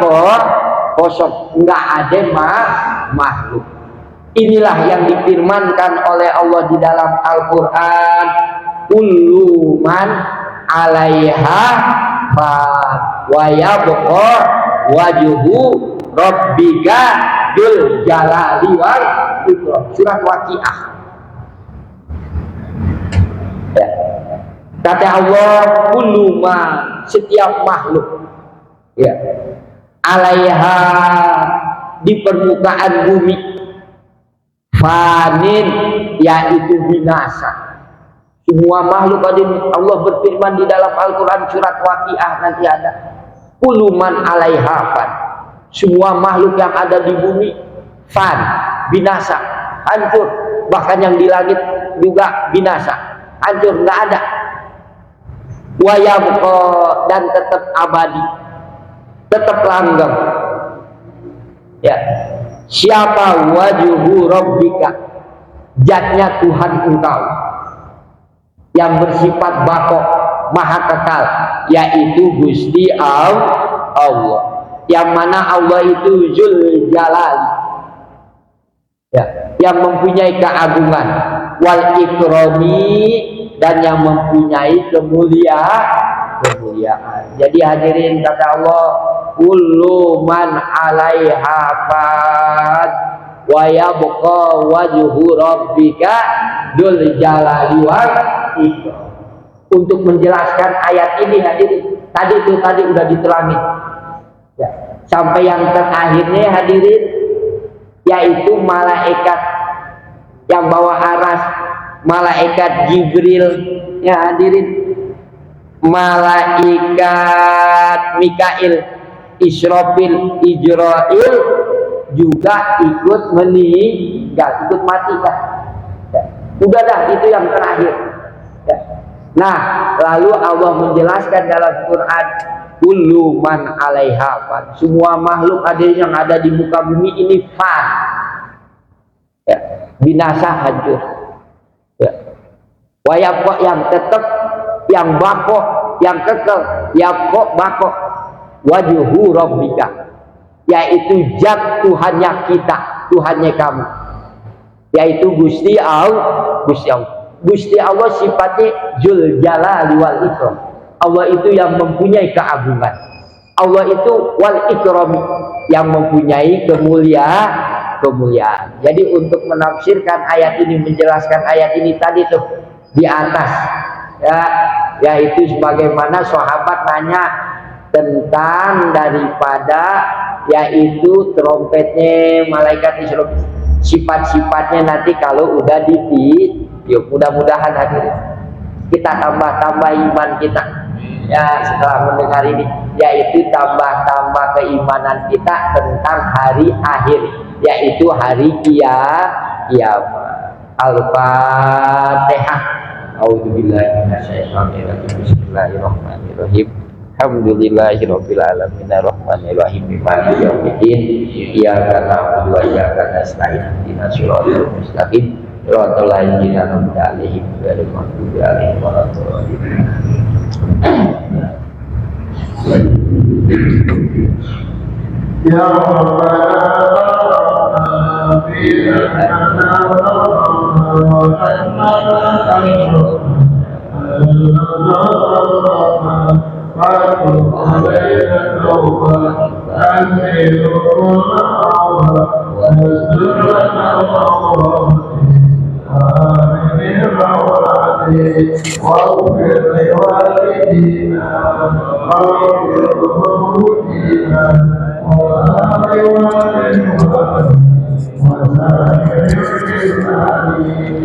kosong, nggak ada makhluk. Inilah yang difirmankan oleh Allah di dalam Al-Quran, kullu man 'alaiha fan wa yabqa wajhu rabbika dzul jalali wal ikram. Surat Waqiah. Ya. Kata Allah, kullu man, setiap makhluk, ya, 'alaiha di permukaan bumi, fanin yaitu binasa. Semua makhluk, Allah berfirman di dalam Al-Quran surat Waqiah, nanti ada kuluman alaiha fan, semua makhluk yang ada di bumi fan, binasa, hancur. Bahkan yang di langit juga binasa, hancur, nggak ada. Wa yabqa, dan tetap abadi, tetap langgeng. Ya, siapa wajhu rabbika, zatnya Tuhan engkau yang bersifat baqo, maha kekal, yaitu Gusti Allah, yang mana Allah itu Dzul Jalali, ya, yang mempunyai keagungan, wal ikrami, dan yang mempunyai kemuliaan. Jadi hadirin, kata Allah, kullu man 'alaiha fan wa yabqa wajhu rabbika dzul jalali wal ikram. Untuk menjelaskan ayat ini hadirin, tadi udah diterangin ya, sampai yang terakhirnya hadirin, yaitu malaikat yang bawa aras, malaikat Jibril ya hadirin, malaikat Mikail, Israfil, Ijrail juga ikut meninggal, ikut mati kan ya. Udah dah, itu yang terakhir ya. Nah, lalu Allah menjelaskan dalam Quran, kullu man 'alaiha fan, semua makhluk yang ada di muka bumi ini fan ya, binasa, hancur ya. Wayabqa, yang tetap, yang bako, yang kekal, yabqa, bako, wajhu rabbika, yaitu zat Tuhannya kita, Tuhannya kamu, yaitu Gusti Allah. Gusti Allah sifatnya Dzul Jalali wal Ikram. Allah itu yang mempunyai keagungan. Allah itu wal ikrami, yang mempunyai kemuliaan. Jadi untuk menafsirkan ayat ini, menjelaskan ayat ini tadi tuh di atas ya, yaitu sebagaimana sahabat nanya tentang daripada yaitu trompetnya malaikat Israfil, sifat-sifatnya nanti kalau udah ditiup. Yuk, mudah-mudahan hadirin kita tambah-tambah iman kita ya setelah mendengar ini, yaitu tambah-tambah keimanan kita tentang hari akhir, yaitu hari kiamat. Al-Fatihah. A'udzubillahi minasyaitonirrajim. Bismillahirrahmanirrahim. Alhamdulillahirabbil alamin arrahmanir rahim maliki yaumiddin. Iyyaka na'budu wa iyyaka nasta'in. Ihdinas siratal mustaqim. Siratal ladzina an'amta 'alaihim ghairil maghdubi 'alaihim waladdallin. Ya Rabbana واغفر لوالدينا واغفر لموتنا وآل والدنا وسائر المسلمين